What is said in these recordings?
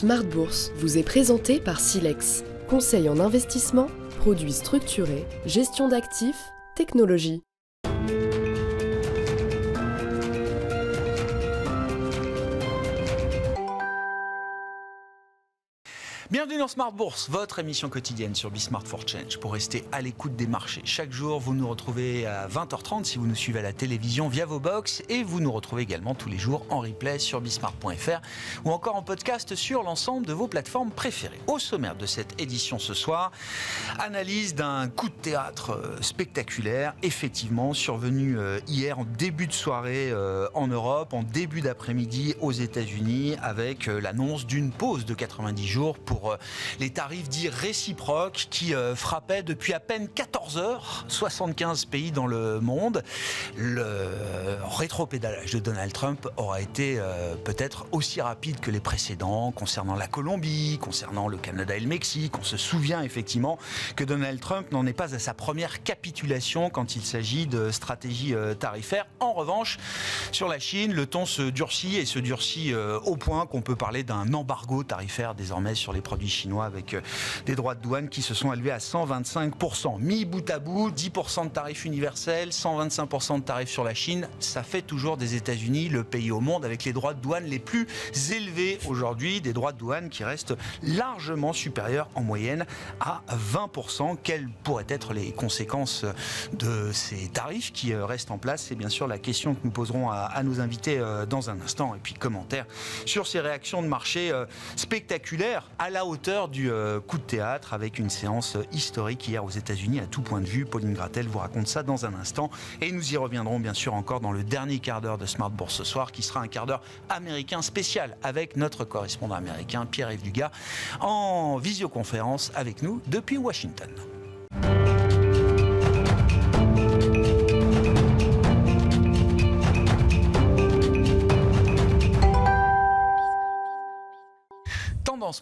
Smart Bourse vous est présenté par Silex. Conseil en investissement, produits structurés, gestion d'actifs, technologie. Bienvenue dans Smart Bourse, votre émission quotidienne sur Smart for Change pour rester à l'écoute des marchés. Chaque jour, vous nous retrouvez à 20h30 si vous nous suivez à la télévision via vos box et vous nous retrouvez également tous les jours en replay sur bismart.fr ou encore en podcast sur l'ensemble de vos plateformes préférées. Au sommaire de cette édition ce soir, analyse d'un coup de théâtre spectaculaire, effectivement survenu hier en début de soirée en Europe, en début d'après-midi aux États-Unis avec l'annonce d'une pause de 90 jours pour les tarifs dits réciproques qui frappaient depuis à peine 14 heures 75 pays dans le monde. Le rétropédalage de Donald Trump aura été peut-être aussi rapide que les précédents concernant la Colombie, concernant le Canada et le Mexique. On se souvient effectivement que Donald Trump n'en est pas à sa première capitulation quand il s'agit de stratégie tarifaire. En revanche, sur la Chine, le ton se durcit et se durcit au point qu'on peut parler d'un embargo tarifaire désormais sur les produits chinois avec des droits de douane qui se sont élevés à 125%. Mis bout à bout, 10% de tarifs universels, 125% de tarifs sur la Chine, ça fait toujours des États-Unis le pays au monde avec les droits de douane les plus élevés aujourd'hui, des droits de douane qui restent largement supérieurs en moyenne à 20%. Quelles pourraient être les conséquences de ces tarifs qui restent en place? C'est bien sûr la question que nous poserons à nos invités dans un instant. Et puis commentaire sur ces réactions de marché spectaculaires à la hauteur du coup de théâtre avec une séance historique hier aux États-Unis à tout point de vue. Pauline Gratel vous raconte ça dans un instant et nous y reviendrons bien sûr encore dans le dernier quart d'heure de Smart Bourse ce soir qui sera un quart d'heure américain spécial avec notre correspondant américain Pierre-Yves Dugas en visioconférence avec nous depuis Washington.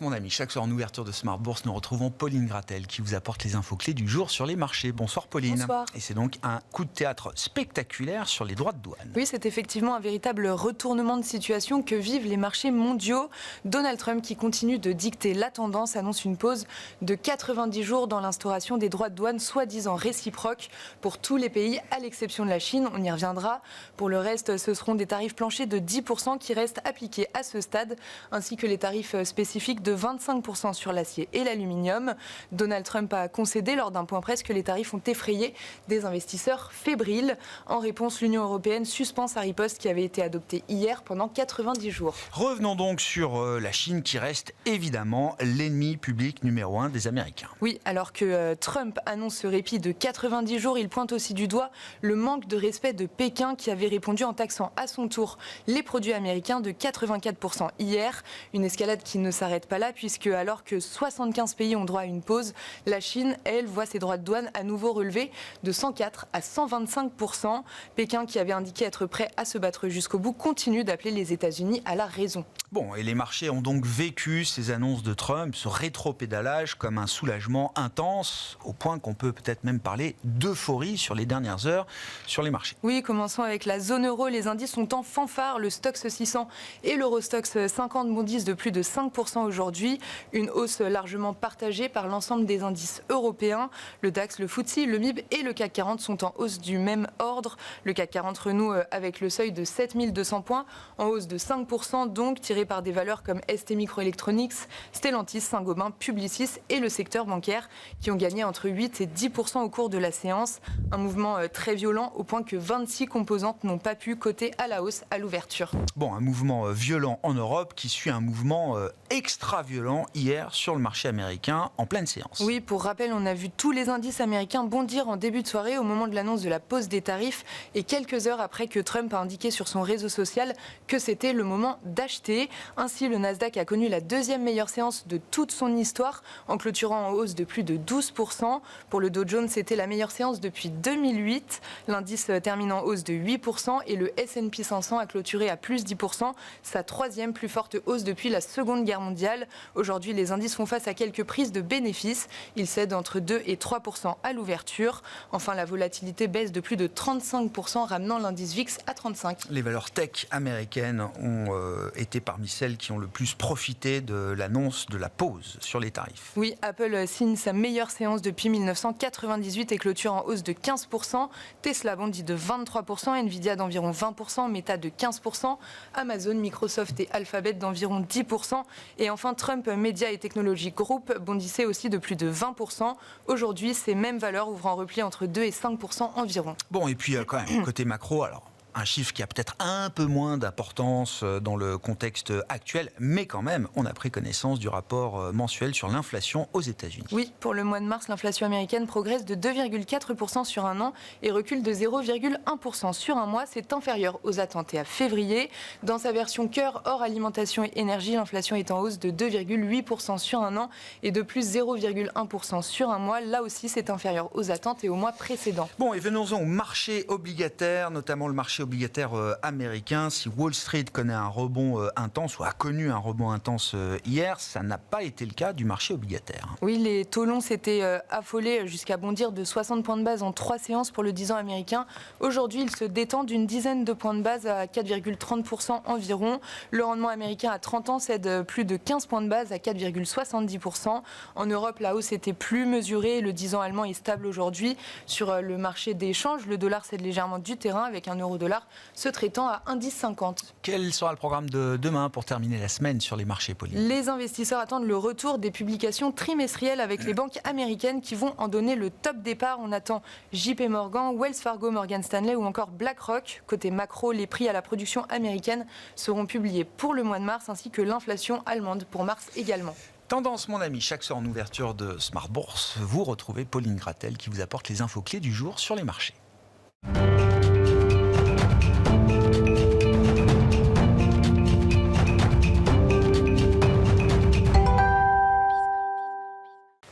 Mon ami, chaque soir en ouverture de Smart Bourse, nous retrouvons Pauline Gratel qui vous apporte les infos clés du jour sur les marchés. Bonsoir Pauline. Bonsoir. Et c'est donc un coup de théâtre spectaculaire sur les droits de douane. Oui, c'est effectivement un véritable retournement de situation que vivent les marchés mondiaux. Donald Trump, qui continue de dicter la tendance, annonce une pause de 90 jours dans l'instauration des droits de douane soi-disant réciproques pour tous les pays à l'exception de la Chine. On y reviendra. Pour le reste, ce seront des tarifs planchers de 10% qui restent appliqués à ce stade, ainsi que les tarifs spécifiques de 25% sur l'acier et l'aluminium. Donald Trump a concédé lors d'un point presse que les tarifs ont effrayé des investisseurs fébriles. En réponse, l'Union européenne suspend sa riposte qui avait été adoptée hier pendant 90 jours. Revenons donc sur la Chine qui reste évidemment l'ennemi public numéro 1 des Américains. Oui, alors que Trump annonce ce répit de 90 jours, il pointe aussi du doigt le manque de respect de Pékin qui avait répondu en taxant à son tour les produits américains de 84% hier. Une escalade qui ne s'arrête pas là puisque alors que 75 pays ont droit à une pause, la Chine, elle, voit ses droits de douane à nouveau relevés de 104 à 125%. Pékin, qui avait indiqué être prêt à se battre jusqu'au bout, continue d'appeler les États-Unis à la raison. Bon, et les marchés ont donc vécu ces annonces de Trump, ce rétropédalage, comme un soulagement intense, au point qu'on peut peut-être même parler d'euphorie sur les dernières heures sur les marchés. Oui, commençons avec la zone euro. Les indices sont en fanfare. Le Stoxx 600 et l'Eurostoxx 50 bondissent de plus de 5% aujourd'hui. Une hausse largement partagée par l'ensemble des indices européens. Le DAX, le FTSE, le MIB et le CAC 40 sont en hausse du même ordre. Le CAC 40 renoue avec le seuil de 7200 points, en hausse de 5%, donc tiré par des valeurs comme ST Microelectronics, Stellantis, Saint-Gobain, Publicis et le secteur bancaire qui ont gagné entre 8 et 10% au cours de la séance. Un mouvement très violent au point que 26 composantes n'ont pas pu coter à la hausse à l'ouverture. Bon, un mouvement violent en Europe qui suit un mouvement extra violent hier sur le marché américain en pleine séance. Oui, pour rappel, on a vu tous les indices américains bondir en début de soirée au moment de l'annonce de la pause des tarifs et quelques heures après que Trump a indiqué sur son réseau social que c'était le moment d'acheter. Ainsi, le Nasdaq a connu la deuxième meilleure séance de toute son histoire en clôturant en hausse de plus de 12%. Pour le Dow Jones, c'était la meilleure séance depuis 2008. L'indice termine en hausse de 8% et le S&P 500 a clôturé à plus 10%, sa troisième plus forte hausse depuis la Seconde Guerre mondiale. mondiale. Aujourd'hui, les indices font face à quelques prises de bénéfices. Ils cèdent entre 2 et 3% à l'ouverture. Enfin, la volatilité baisse de plus de 35%, ramenant l'indice VIX à 35. Les valeurs tech américaines ont été parmi celles qui ont le plus profité de l'annonce de la pause sur les tarifs. Oui, Apple signe sa meilleure séance depuis 1998 et clôture en hausse de 15%. Tesla bondit de 23%, Nvidia d'environ 20%, Meta de 15%, Amazon, Microsoft et Alphabet d'environ 10%. Et enfin, Trump Media et Technology Group bondissaient aussi de plus de 20%. Aujourd'hui, ces mêmes valeurs ouvrent en repli entre 2 et 5% environ. Bon, et puis quand même, côté macro, alors... un chiffre qui a peut-être un peu moins d'importance dans le contexte actuel, mais quand même, on a pris connaissance du rapport mensuel sur l'inflation aux États-Unis. Oui, pour le mois de mars, l'inflation américaine progresse de 2,4% sur un an et recule de 0,1% sur un mois. C'est inférieur aux attentes et à février. Dans sa version cœur, hors alimentation et énergie, l'inflation est en hausse de 2,8% sur un an et de plus 0,1% sur un mois. Là aussi, c'est inférieur aux attentes et au mois précédent. Bon, et venons-en au marché obligataire, notamment le marché obligataire américain. Si Wall Street connaît un rebond intense ou a connu un rebond intense hier, ça n'a pas été le cas du marché obligataire. Oui, les taux longs s'étaient affolés jusqu'à bondir de 60 points de base en 3 séances pour le 10 ans américain. Aujourd'hui, il se détend d'une dizaine de points de base à 4,30% environ. Le rendement américain à 30 ans cède plus de 15 points de base à 4,70%. En Europe, la hausse était plus mesurée. Le 10 ans allemand est stable aujourd'hui. Sur le marché des changes, le dollar cède légèrement du terrain avec un euro-dollar se traitant à 1,1050. Quel sera le programme de demain pour terminer la semaine sur les marchés, Pauline ? Les investisseurs attendent le retour des publications trimestrielles avec les banques américaines qui vont en donner le top départ. On attend JP Morgan, Wells Fargo, Morgan Stanley ou encore BlackRock. Côté macro, les prix à la production américaine seront publiés pour le mois de mars ainsi que l'inflation allemande pour mars également. Tendance, mon ami, chaque soir en ouverture de Smart Bourse, vous retrouvez Pauline Gratel qui vous apporte les infos clés du jour sur les marchés.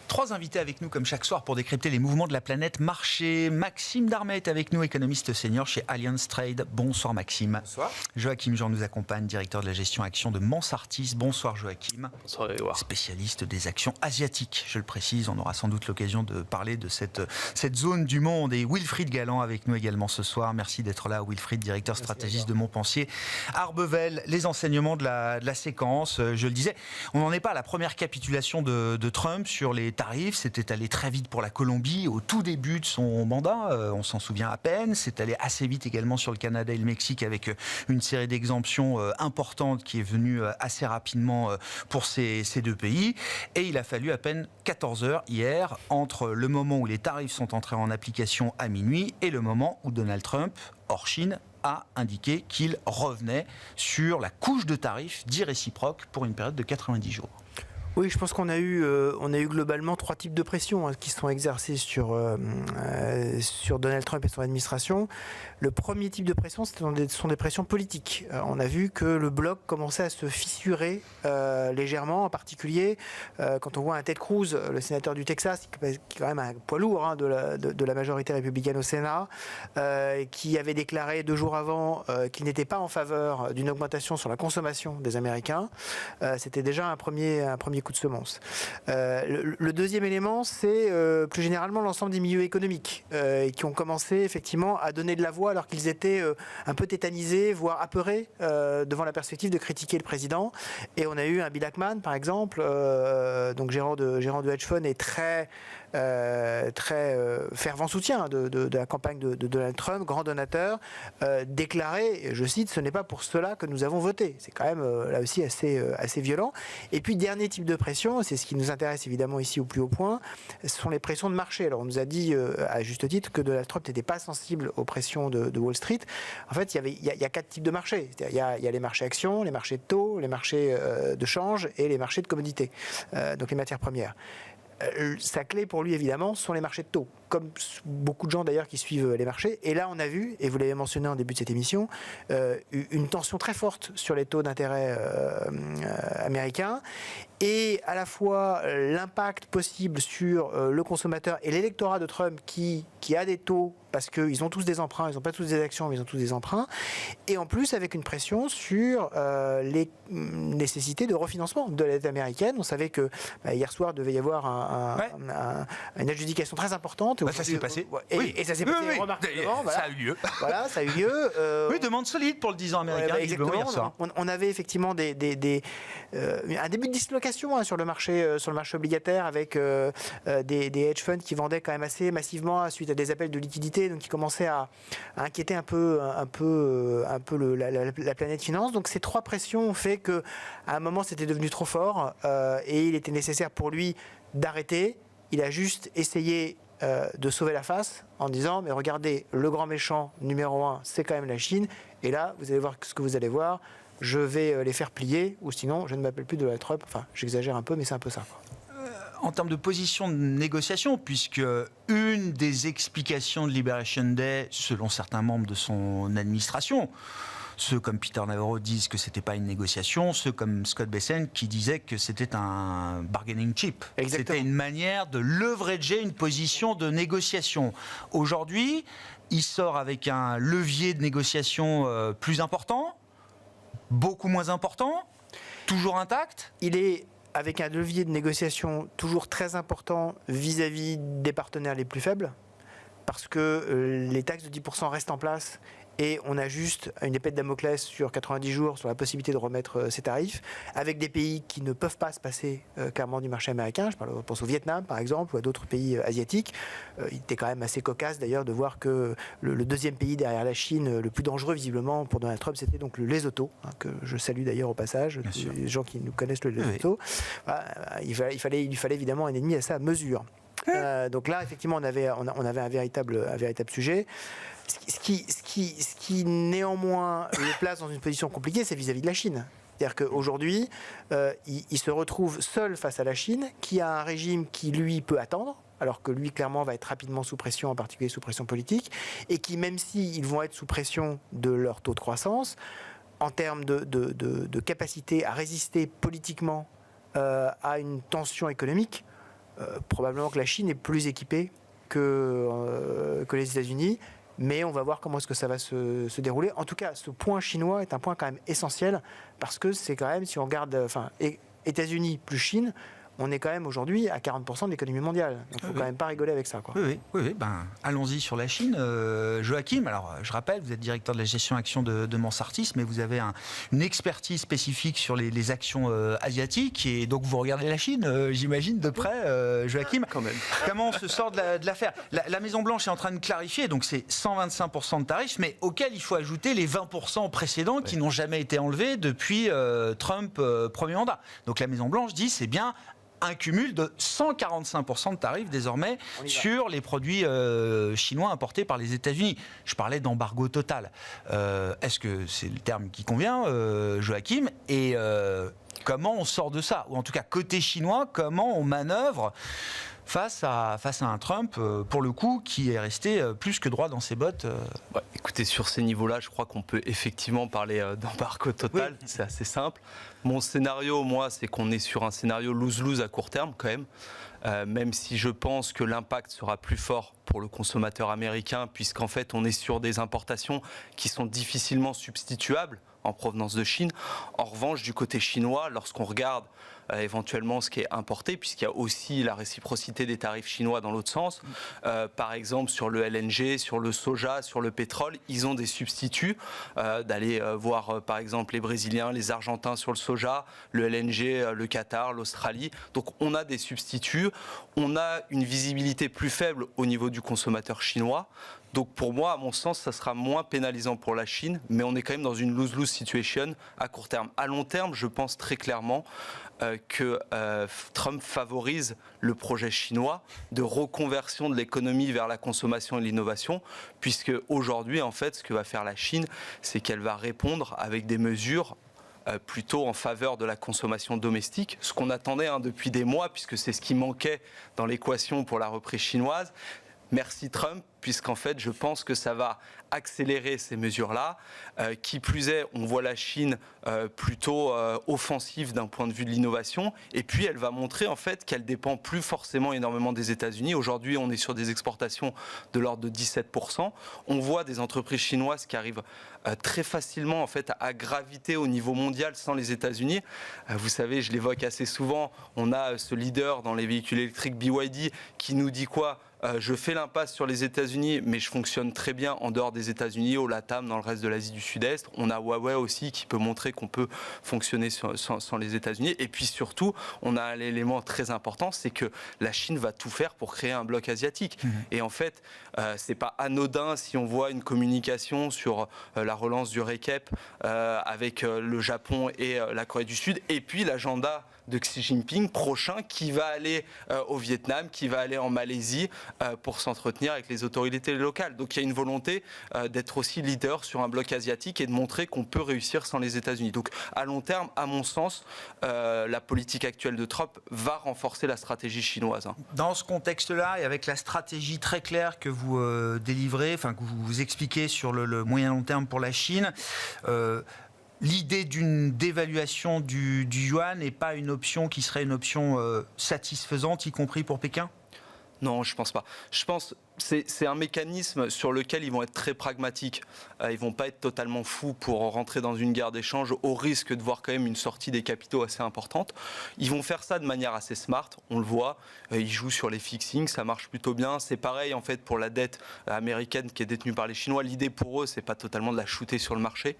Trois invités avec nous comme chaque soir pour décrypter les mouvements de la planète marché. Maxime Darmet est avec nous, économiste senior chez Allianz Trade. Bonsoir Maxime. Bonsoir. Joachim Jean nous accompagne, directeur de la gestion action de Mansartis. Bonsoir Joachim. Bonsoir Grégoire. Spécialiste des actions asiatiques, je le précise. On aura sans doute l'occasion de parler de cette zone du monde. Et Wilfried Galland avec nous également ce soir. Merci d'être là, Wilfried, directeur stratégiste de Montpensier. Arbevel, les enseignements de la séquence. Je le disais, on n'en est pas à la première capitulation de Trump sur les tarifs. C'était allé très vite pour la Colombie au tout début de son mandat, on s'en souvient à peine. C'est allé assez vite également sur le Canada et le Mexique avec une série d'exemptions importantes qui est venue assez rapidement pour ces deux pays. Et il a fallu à peine 14 heures hier entre le moment où les tarifs sont entrés en application à minuit et le moment où Donald Trump, hors Chine, a indiqué qu'il revenait sur la couche de tarifs dits réciproques pour une période de 90 jours. Oui, je pense qu'on a eu globalement trois types de pressions qui sont exercées sur Donald Trump et son administration. Le premier type de pression, ce sont des pressions politiques. On a vu que le bloc commençait à se fissurer légèrement, en particulier quand on voit un Ted Cruz, le sénateur du Texas, qui est quand même un poids lourd de la majorité républicaine au Sénat, qui avait déclaré 2 jours avant qu'il n'était pas en faveur d'une augmentation sur la consommation des Américains. C'était déjà un premier coup de semence. Le deuxième élément, c'est plus généralement l'ensemble des milieux économiques qui ont commencé effectivement à donner de la voix alors qu'ils étaient un peu tétanisés, voire apeurés devant la perspective de critiquer le président. Et on a eu un Bill Ackman, par exemple, donc gérant de hedge fund et très fervent soutien de la campagne de Donald Trump, grand donateur, déclaré, et je cite, ce n'est pas pour cela que nous avons voté. C'est quand même là aussi assez violent. Et puis dernier type de pression, c'est ce qui nous intéresse évidemment ici au plus haut point, ce sont les pressions de marché. Alors on nous a dit à juste titre que Donald Trump n'était pas sensible aux pressions de Wall Street. En fait, il y a 4 types de marchés. Il y a les marchés actions, les marchés de taux, les marchés de change et les marchés de commodités, donc les matières premières. Sa clé pour lui, évidemment, sont les marchés de taux, comme beaucoup de gens d'ailleurs qui suivent les marchés. Et là, on a vu, et vous l'avez mentionné en début de cette émission, une tension très forte sur les taux d'intérêt américains. et à la fois l'impact possible sur le consommateur et l'électorat de Trump qui a des taux, parce qu'ils ont tous des emprunts, ils n'ont pas tous des actions, mais ils ont tous des emprunts, et en plus avec une pression sur les nécessités de refinancement de la dette américaine. On savait que hier soir, devait y avoir une adjudication très importante. Ça s'est passé. Et ça s'est passé remarquablement. Voilà. Ça a eu lieu. Voilà, ça a eu lieu. Oui, demande solide pour le 10 ans américain. Exactement. On avait effectivement un début de dislocation sur le marché obligataire avec des hedge funds qui vendaient quand même assez massivement suite à des appels de liquidité, donc qui commençaient à inquiéter un peu la planète finance. Donc ces trois pressions ont fait que à un moment c'était devenu trop fort et il était nécessaire pour lui d'arrêter. Il a juste essayé de sauver la face en disant mais regardez, le grand méchant numéro 1 c'est quand même la Chine, et là vous allez voir ce que vous allez voir, je vais les faire plier, ou sinon je ne m'appelle plus Donald Trump. Enfin, j'exagère un peu, mais c'est un peu ça. En termes de position de négociation, puisque une des explications de Liberation Day, selon certains membres de son administration, ceux comme Peter Navarro disent que c'était pas une négociation, ceux comme Scott Bessent qui disaient que c'était un bargaining chip. Exactement. C'était une manière de leverager une position de négociation. Aujourd'hui, il sort avec un levier de négociation plus important, beaucoup moins important, toujours intact. Il est avec un levier de négociation toujours très important vis-à-vis des partenaires les plus faibles, parce que les taxes de 10% restent en place et on a juste une épée de Damoclès sur 90 jours sur la possibilité de remettre ces tarifs, avec des pays qui ne peuvent pas se passer clairement du marché américain. Je pense au Vietnam par exemple, ou à d'autres pays asiatiques. Il était quand même assez cocasse d'ailleurs de voir que le deuxième pays derrière la Chine, le plus dangereux visiblement pour Donald Trump, c'était donc le Lesotho, que je salue d'ailleurs au passage, les gens qui nous connaissent le Lesotho. Oui. Voilà, il lui fallait évidemment un ennemi à sa mesure. Donc là, effectivement, on avait un véritable sujet. Ce qui néanmoins le place dans une position compliquée, c'est vis-à-vis de la Chine. C'est-à-dire qu'aujourd'hui, il se retrouve seul face à la Chine, qui a un régime qui, lui, peut attendre, alors que lui, clairement, va être rapidement sous pression, en particulier sous pression politique, et qui, même s'ils vont être sous pression de leur taux de croissance, en termes de capacité à résister politiquement à une tension économique, probablement que la Chine est plus équipée que les États-Unis, mais on va voir comment est-ce que ça va se dérouler. En tout cas, ce point chinois est un point quand même essentiel, parce que c'est quand même, si on regarde États-Unis plus Chine, on est quand même aujourd'hui à 40% de l'économie mondiale. Donc il ne faut quand même pas rigoler avec ça, quoi. Oui. Allons-y sur la Chine. Joachim, alors je rappelle, vous êtes directeur de la gestion actions de Mansartis, mais vous avez une expertise spécifique sur les actions asiatiques, et donc vous regardez la Chine, j'imagine, de près, Joachim. Quand même. Comment on se sort de l'affaire ? La Maison-Blanche est en train de clarifier, donc c'est 125% de tarifs, mais auxquels il faut ajouter les 20% précédents qui n'ont jamais été enlevés depuis Trump, premier mandat. Donc la Maison-Blanche dit c'est bien un cumul de 145% de tarifs désormais sur les produits chinois importés par les États-Unis. Je parlais d'embargo total. Est-ce que c'est le terme qui convient, Joachim ? Et comment on sort de ça ? Ou en tout cas, côté chinois, comment on manœuvre face à un Trump, pour le coup, qui est resté plus que droit dans ses bottes Écoutez, sur ces niveaux-là, je crois qu'on peut effectivement parler d'embargo total. Oui. C'est assez simple. Mon scénario, moi, c'est qu'on est sur un scénario lose-lose à court terme, quand même. Même si je pense que l'impact sera plus fort pour le consommateur américain, puisqu'en fait, on est sur des importations qui sont difficilement substituables en provenance de Chine. En revanche, du côté chinois, lorsqu'on regarde éventuellement ce qui est importé, puisqu'il y a aussi la réciprocité des tarifs chinois dans l'autre sens, par exemple sur le LNG, sur le soja, sur le pétrole, ils ont des substituts, d'aller voir par exemple les Brésiliens, les Argentins sur le soja, le LNG, le Qatar, l'Australie. Donc on a des substituts, on a une visibilité plus faible au niveau du consommateur chinois. Donc pour moi, à mon sens, ça sera moins pénalisant pour la Chine, mais on est quand même dans une lose-lose situation à court terme. À long terme, je pense très clairement que Trump favorise le projet chinois de reconversion de l'économie vers la consommation et l'innovation, puisque aujourd'hui, en fait, ce que va faire la Chine, c'est qu'elle va répondre avec des mesures plutôt en faveur de la consommation domestique, ce qu'on attendait depuis des mois, puisque c'est ce qui manquait dans l'équation pour la reprise chinoise. merci Trump, puisqu'en fait, je pense que ça va accélérer ces mesures-là. Qui plus est, on voit la Chine plutôt offensive d'un point de vue de l'innovation, et puis elle va montrer en fait qu'elle dépend plus forcément énormément des États-Unis. Aujourd'hui, on est sur des exportations de l'ordre de 17%. On voit des entreprises chinoises qui arrivent très facilement en fait à graviter au niveau mondial sans les États-Unis. Vous savez, je l'évoque assez souvent, on a ce leader dans les véhicules électriques BYD qui nous dit quoi ? Je fais l'impasse sur les États-Unis, mais je fonctionne très bien en dehors des États-Unis, au LATAM, dans le reste de l'Asie du Sud-Est. On a Huawei aussi qui peut montrer qu'on peut fonctionner sans les États-Unis. Et puis surtout, on a un élément très important, c'est que la Chine va tout faire pour créer un bloc asiatique. Et en fait, c'est pas anodin si on voit une communication sur la relance du RCEP avec le Japon et la Corée du Sud, et puis l'agenda de Xi Jinping prochain qui va aller au Vietnam, qui va aller en Malaisie pour s'entretenir avec les autorités locales. Donc il y a une volonté d'être aussi leader sur un bloc asiatique et de montrer qu'on peut réussir sans les États-Unis. Donc à long terme, à mon sens, la politique actuelle de Trump va renforcer la stratégie chinoise. Dans ce contexte-là, et avec la stratégie très claire que vous délivrez, enfin que vous expliquez sur le moyen long terme pour la Chine, l'idée d'une dévaluation du yuan n'est pas une option qui serait une option satisfaisante, y compris pour Pékin ? Non, je pense pas. Je pense que c'est un mécanisme sur lequel ils vont être très pragmatiques. Ils vont pas être totalement fous pour rentrer dans une guerre d'échange au risque de voir quand même une sortie des capitaux assez importante. Ils vont faire ça de manière assez smart, on le voit. Ils jouent sur les fixings, ça marche plutôt bien. C'est pareil en fait pour la dette américaine qui est détenue par les Chinois. L'idée pour eux, c'est pas totalement de la shooter sur le marché,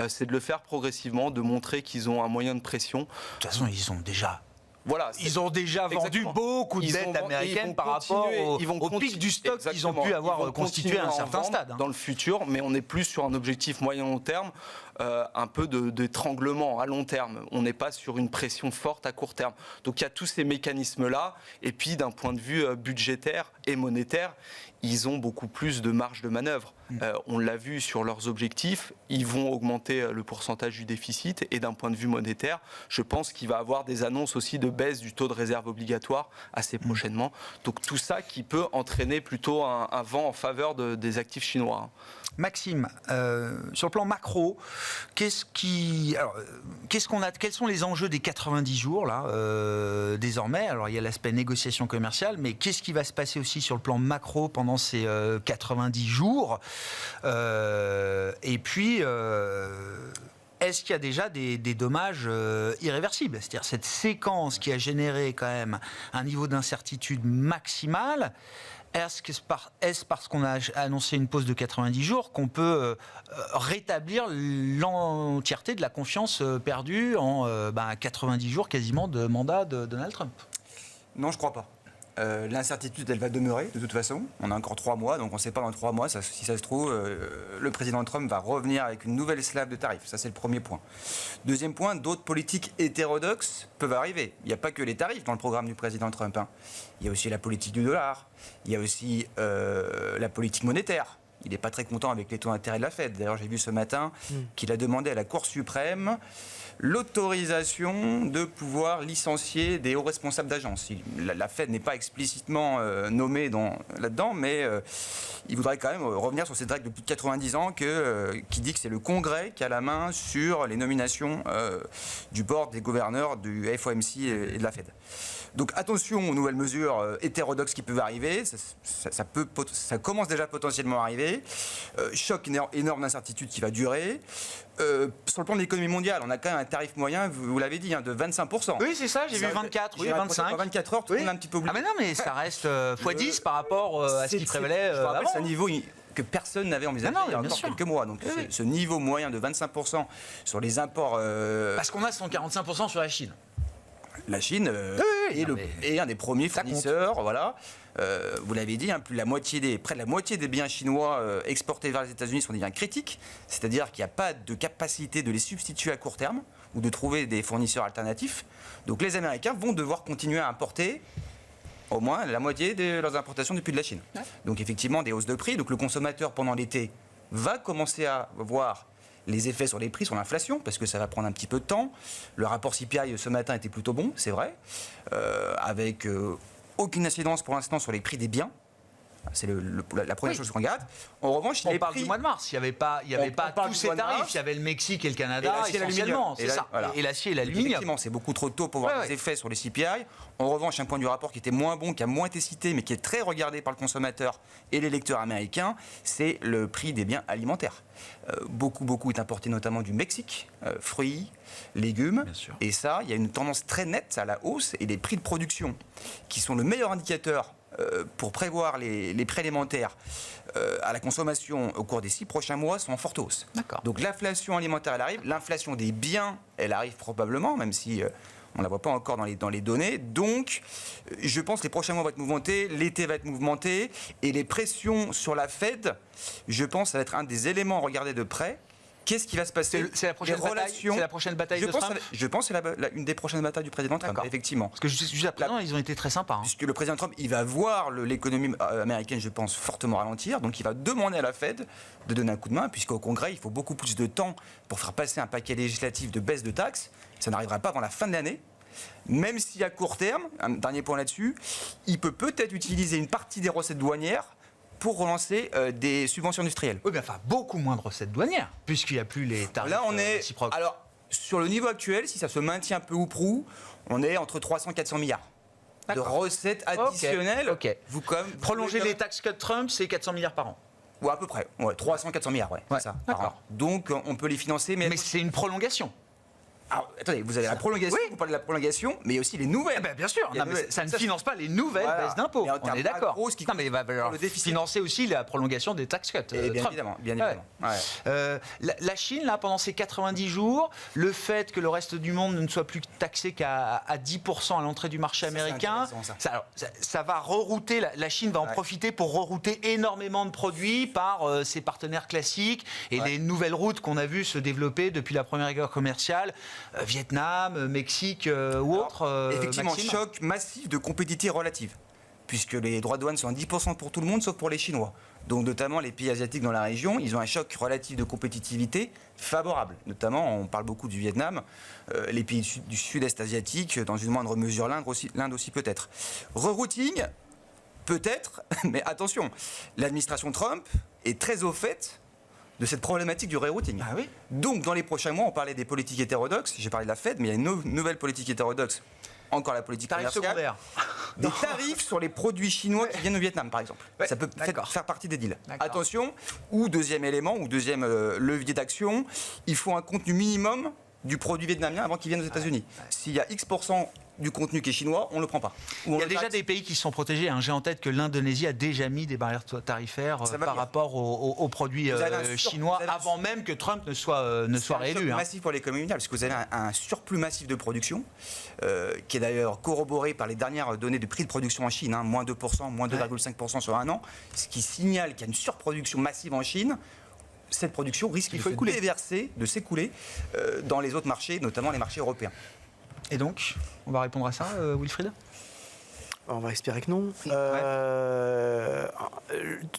c'est de le faire progressivement, de montrer qu'ils ont un moyen de pression. De toute façon, ils ont déjà... Voilà, ils ont déjà vendu beaucoup de dettes américaines par rapport au pic du stock qu'ils ont pu avoir constitué à un certain stade. Dans le futur, mais on est plus sur un objectif moyen-long terme, un peu d'étranglement à long terme. On n'est pas sur une pression forte à court terme. Donc il y a tous ces mécanismes-là. Et puis d'un point de vue budgétaire et monétaire, ils ont beaucoup plus de marge de manœuvre. On l'a vu sur leurs objectifs, ils vont augmenter le pourcentage du déficit et d'un point de vue monétaire, je pense qu'il va y avoir des annonces aussi de baisse du taux de réserve obligatoire assez prochainement. Donc tout ça qui peut entraîner plutôt un vent en faveur des actifs chinois. Maxime, sur le plan macro, quels sont les enjeux des 90 jours là, désormais ? Alors il y a l'aspect négociation commerciale, mais qu'est-ce qui va se passer aussi sur le plan macro pendant ces 90 jours ? Et puis, est-ce qu'il y a déjà des dommages irréversibles ? C'est-à-dire cette séquence qui a généré quand même un niveau d'incertitude maximal. Est-ce parce qu'on a annoncé une pause de 90 jours qu'on peut rétablir l'entièreté de la confiance perdue en 90 jours quasiment de mandat de Donald Trump ? Non, je ne crois pas. L'incertitude, elle va demeurer de toute façon. On a encore 3 mois, donc on ne sait pas dans 3 mois, si ça se trouve, le président Trump va revenir avec une nouvelle slab de tarifs. Ça, c'est le premier point. Deuxième point, d'autres politiques hétérodoxes peuvent arriver. Il n'y a pas que les tarifs dans le programme du président Trump. Il y a aussi la politique du dollar. Il y a aussi la politique monétaire. Il n'est pas très content avec les taux d'intérêt de la Fed. D'ailleurs, j'ai vu ce matin qu'il a demandé à la Cour suprême l'autorisation de pouvoir licencier des hauts responsables d'agences. La Fed n'est pas explicitement nommée là-dedans, mais il voudrait quand même revenir sur cette règle de plus de 90 ans qui dit que c'est le Congrès qui a la main sur les nominations du board des gouverneurs du FOMC et de la Fed. Donc attention aux nouvelles mesures hétérodoxes qui peuvent arriver, ça commence déjà potentiellement à arriver. Choc énorme d'incertitude qui va durer. Sur le plan de l'économie mondiale, on a quand même un tarif moyen, vous l'avez dit, de 25%. Oui, c'est ça, j'ai vu 24, oui, 25. 24 heures, tout le monde a un petit peu oublié. Ah mais non, mais ça reste x10 par rapport à ce qui prévalait avant. C'est un niveau que personne n'avait envisagé il y a encore quelques mois. Donc ce niveau moyen de 25% sur les imports... Parce qu'on a 145% sur la Chine. La Chine est un des premiers fournisseurs, voilà. Vous l'avez dit, près de la moitié des biens chinois exportés vers les États-Unis sont des biens critiques, c'est-à-dire qu'il n'y a pas de capacité de les substituer à court terme ou de trouver des fournisseurs alternatifs. Donc les Américains vont devoir continuer à importer au moins la moitié de leurs importations depuis de la Chine. Ouais. Donc effectivement, des hausses de prix. Donc le consommateur, pendant l'été, va commencer à voir les effets sur les prix, sur l'inflation, parce que ça va prendre un petit peu de temps. Le rapport CPI ce matin était plutôt bon, c'est vrai, avec aucune incidence pour l'instant sur les prix des biens. C'est la première chose qu'on regarde. En revanche, On les parle prix... du mois de mars. Il n'y avait pas On parle tous du ces mois de tarifs. mars. Il y avait le Mexique et le Canada, l'acier et essentiellement. l'aluminium. C'est ça. Voilà. Et l'acier et Donc, l'aluminium. effectivement, c'est beaucoup trop tôt pour voir les effets sur les CPI. En revanche, un point du rapport qui était moins bon, qui a moins été cité, mais qui est très regardé par le consommateur et les lecteurs américains, c'est le prix des biens alimentaires. Beaucoup est importé notamment du Mexique, fruits, légumes. Bien sûr. Et ça, il y a une tendance très nette à la hausse. Et les prix de production, qui sont le meilleur indicateur pour prévoir les prix alimentaires à la consommation au cours des 6 prochains mois, sont en forte hausse. D'accord. Donc l'inflation alimentaire, elle arrive. L'inflation des biens, elle arrive probablement, même si on ne la voit pas encore dans les données. Donc, je pense que les prochains mois vont être mouvementés, l'été va être mouvementé, et les pressions sur la Fed, je pense, ça va être un des éléments à regarder de près. Qu'est-ce qui va se passer? C'est la prochaine Les bataille. relations- C'est la prochaine bataille de Trump. Je pense que c'est une des prochaines batailles du président Trump, D'accord. effectivement. Parce que juste après, ils ont été très sympas. Puisque le président Trump, il va voir l'économie américaine, je pense, fortement ralentir. Donc, il va demander à la Fed de donner un coup de main, puisqu'au Congrès, il faut beaucoup plus de temps pour faire passer un paquet législatif de baisse de taxes. Ça n'arrivera pas avant la fin de l'année. Même si à court terme, un dernier point là-dessus, il peut peut-être utiliser une partie des recettes douanières pour relancer des subventions industrielles. Oui, mais enfin, beaucoup moins de recettes douanières, puisqu'il n'y a plus les tarifs Là, on est. réciproques. Alors, sur le niveau actuel, si ça se maintient peu ou prou, on est entre 300 et 400 milliards de D'accord. recettes additionnelles. Ok. Prolonger les tax cuts Trump, c'est 400 milliards par an. Ou à peu près. Ouais, 300-400 milliards, ouais, Ouais, c'est ça. par d'accord. an. Donc, on peut les financer. Mais, Mais c'est une prolongation. alors, attendez, vous avez la prolongation, vous parlez de la prolongation, mais il y a aussi les nouvelles. Bien sûr, Il y a non, des mais nouvelles. ça ne Ça, finance pas les nouvelles Voilà. baisses d'impôts. Mais en On termes est d'accord. macro, ce qui Non, mais il va falloir le déficit. financer aussi la prolongation des tax cuts. Et bien Trump. évidemment, bien évidemment. Ouais. La Chine, là, pendant ces 90 jours, le fait que le reste du monde ne soit plus taxé qu'à 10% à l'entrée du marché Ça, c'est américain, intéressant, ça. ça va rerouter, la Chine va en profiter pour rerouter énormément de produits par ses partenaires classiques et les nouvelles routes qu'on a vues se développer depuis la première guerre commerciale, Vietnam, Mexique ou autre. Effectivement, Maxime. choc massif de compétitivité relative, puisque les droits de douane sont à 10% pour tout le monde, sauf pour les Chinois. Donc notamment les pays asiatiques dans la région, ils ont un choc relatif de compétitivité favorable. Notamment, on parle beaucoup du Vietnam, les pays du sud-est asiatique, dans une moindre mesure l'Inde aussi peut-être. Rerouting, peut-être, mais attention, l'administration Trump est très au fait de cette problématique du rerouting. Ah oui. Donc, dans les prochains mois, on parlait des politiques hétérodoxes. J'ai parlé de la Fed, mais il y a une nouvelle politique hétérodoxe. Encore la politique Tarif commerciale. secondaire. Des tarifs sur les produits chinois qui viennent au Vietnam, par exemple. Ouais, Ça peut d'accord. faire partie des deals. D'accord. Attention, ou deuxième élément, ou deuxième levier d'action, il faut un contenu minimum du produit vietnamien avant qu'il vienne aux États-Unis. S'il y a X% du contenu qui est chinois, on ne le prend pas. Ou on Il y a le déjà taxe. des pays qui se sont protégés. J'ai en tête que l'Indonésie a déjà mis des barrières tarifaires Ça va par bien. rapport aux produits Vous avez un chinois vous avez un- avant même que Trump ne soit C'est un réélu. choc massif pour l'économie mondiale, parce que vous avez un surplus massif de production, qui est d'ailleurs corroboré par les dernières données de prix de production en Chine, moins 2%, moins 2,5% sur un an, ce qui signale qu'il y a une surproduction massive en Chine. Cette production risque de se déverser, de s'écouler dans les autres marchés, notamment les marchés européens. Et donc, on va répondre à ça, Wilfried? On va espérer que non.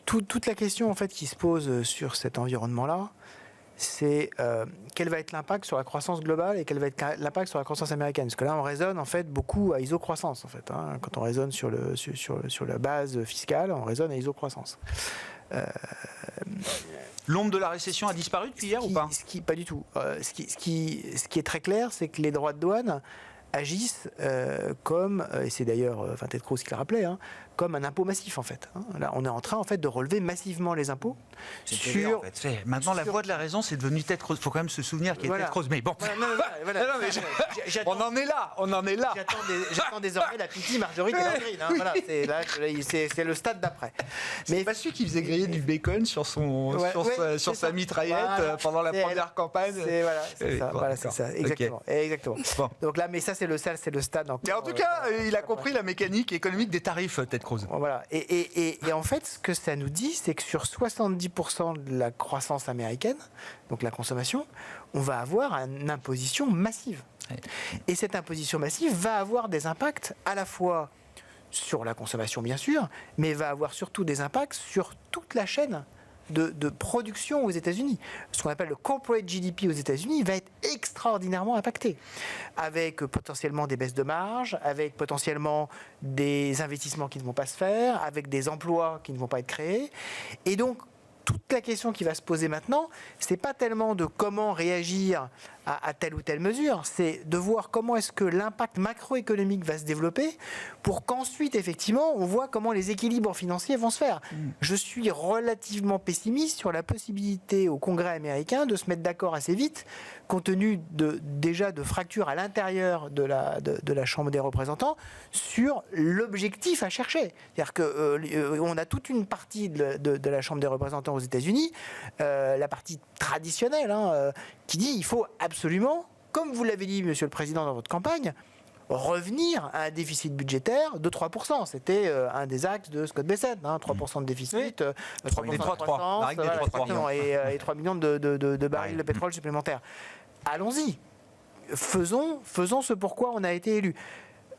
Toute la question en fait qui se pose sur cet environnement-là, c'est quel va être l'impact sur la croissance globale et quel va être l'impact sur la croissance américaine. Parce que là, on raisonne en fait beaucoup à isocroissance en fait. Quand on raisonne sur la base fiscale, on raisonne à isocroissance. L'ombre de la récession a disparu depuis hier ou pas? Pas du tout. Ce qui est très clair, c'est que les droits de douane agissent comme, et c'est d'ailleurs Ted Cruz qui le rappelait, comme un impôt massif en fait. Là, on est en train en fait de relever massivement les impôts C'est TVA, en sur. fait. Maintenant, la voix de la raison, c'est devenu Ted Cruz. Il faut quand même se souvenir qu'il est Voilà. Ted Cruz. Mais bon, Voilà. Non, mais on en est là. J'attends désormais la petite Marjorie Taylor Greene. Voilà, c'est le stade d'après. Mais pas celui qui faisait griller du bacon sur c'est sa ça. mitraillette Voilà. pendant la C'est- première campagne. C'est ça. Bon, Voilà, c'est d'accord. ça. Exactement. Ok. Exactement. Bon. Donc là, mais ça, c'est le stade. Mais en tout cas, il a compris la mécanique économique des tarifs, Ted Cruz. Voilà. Et en fait, ce que ça nous dit, c'est que sur 70% de la croissance américaine, donc la consommation, on va avoir une imposition massive. Ouais. Et cette imposition massive va avoir des impacts à la fois sur la consommation, bien sûr, mais va avoir surtout des impacts sur toute la chaîne de production aux États-Unis. Ce qu'on appelle le corporate GDP aux États-Unis va être extraordinairement impacté, avec potentiellement des baisses de marge, avec potentiellement des investissements qui ne vont pas se faire, avec des emplois qui ne vont pas être créés. Et donc, toute la question qui va se poser maintenant, ce n'est pas tellement de comment réagir à telle ou telle mesure, c'est de voir comment est-ce que l'impact macroéconomique va se développer pour qu'ensuite, effectivement, on voit comment les équilibres financiers vont se faire. Je suis relativement pessimiste sur la possibilité au Congrès américain de se mettre d'accord assez vite, compte tenu déjà de fractures à l'intérieur de la Chambre des représentants, sur l'objectif à chercher. C'est-à-dire qu'on a toute une partie de la Chambre des représentants aux États-Unis, la partie traditionnelle, qui dit il faut absolument, comme vous l'avez dit, Monsieur le Président, dans votre campagne, revenir à un déficit budgétaire de 3%. C'était un des axes de Scott Bessent, 3% de déficit, 3% de croissance, et 3 millions de barils de pétrole supplémentaires. Allons-y, faisons ce pourquoi on a été élu.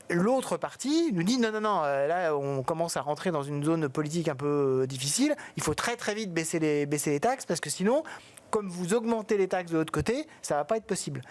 L'autre partie nous dit non, là on commence à rentrer dans une zone politique un peu difficile, il faut très très vite baisser les taxes parce que sinon, comme vous augmentez les taxes de l'autre côté, ça ne va pas être possible.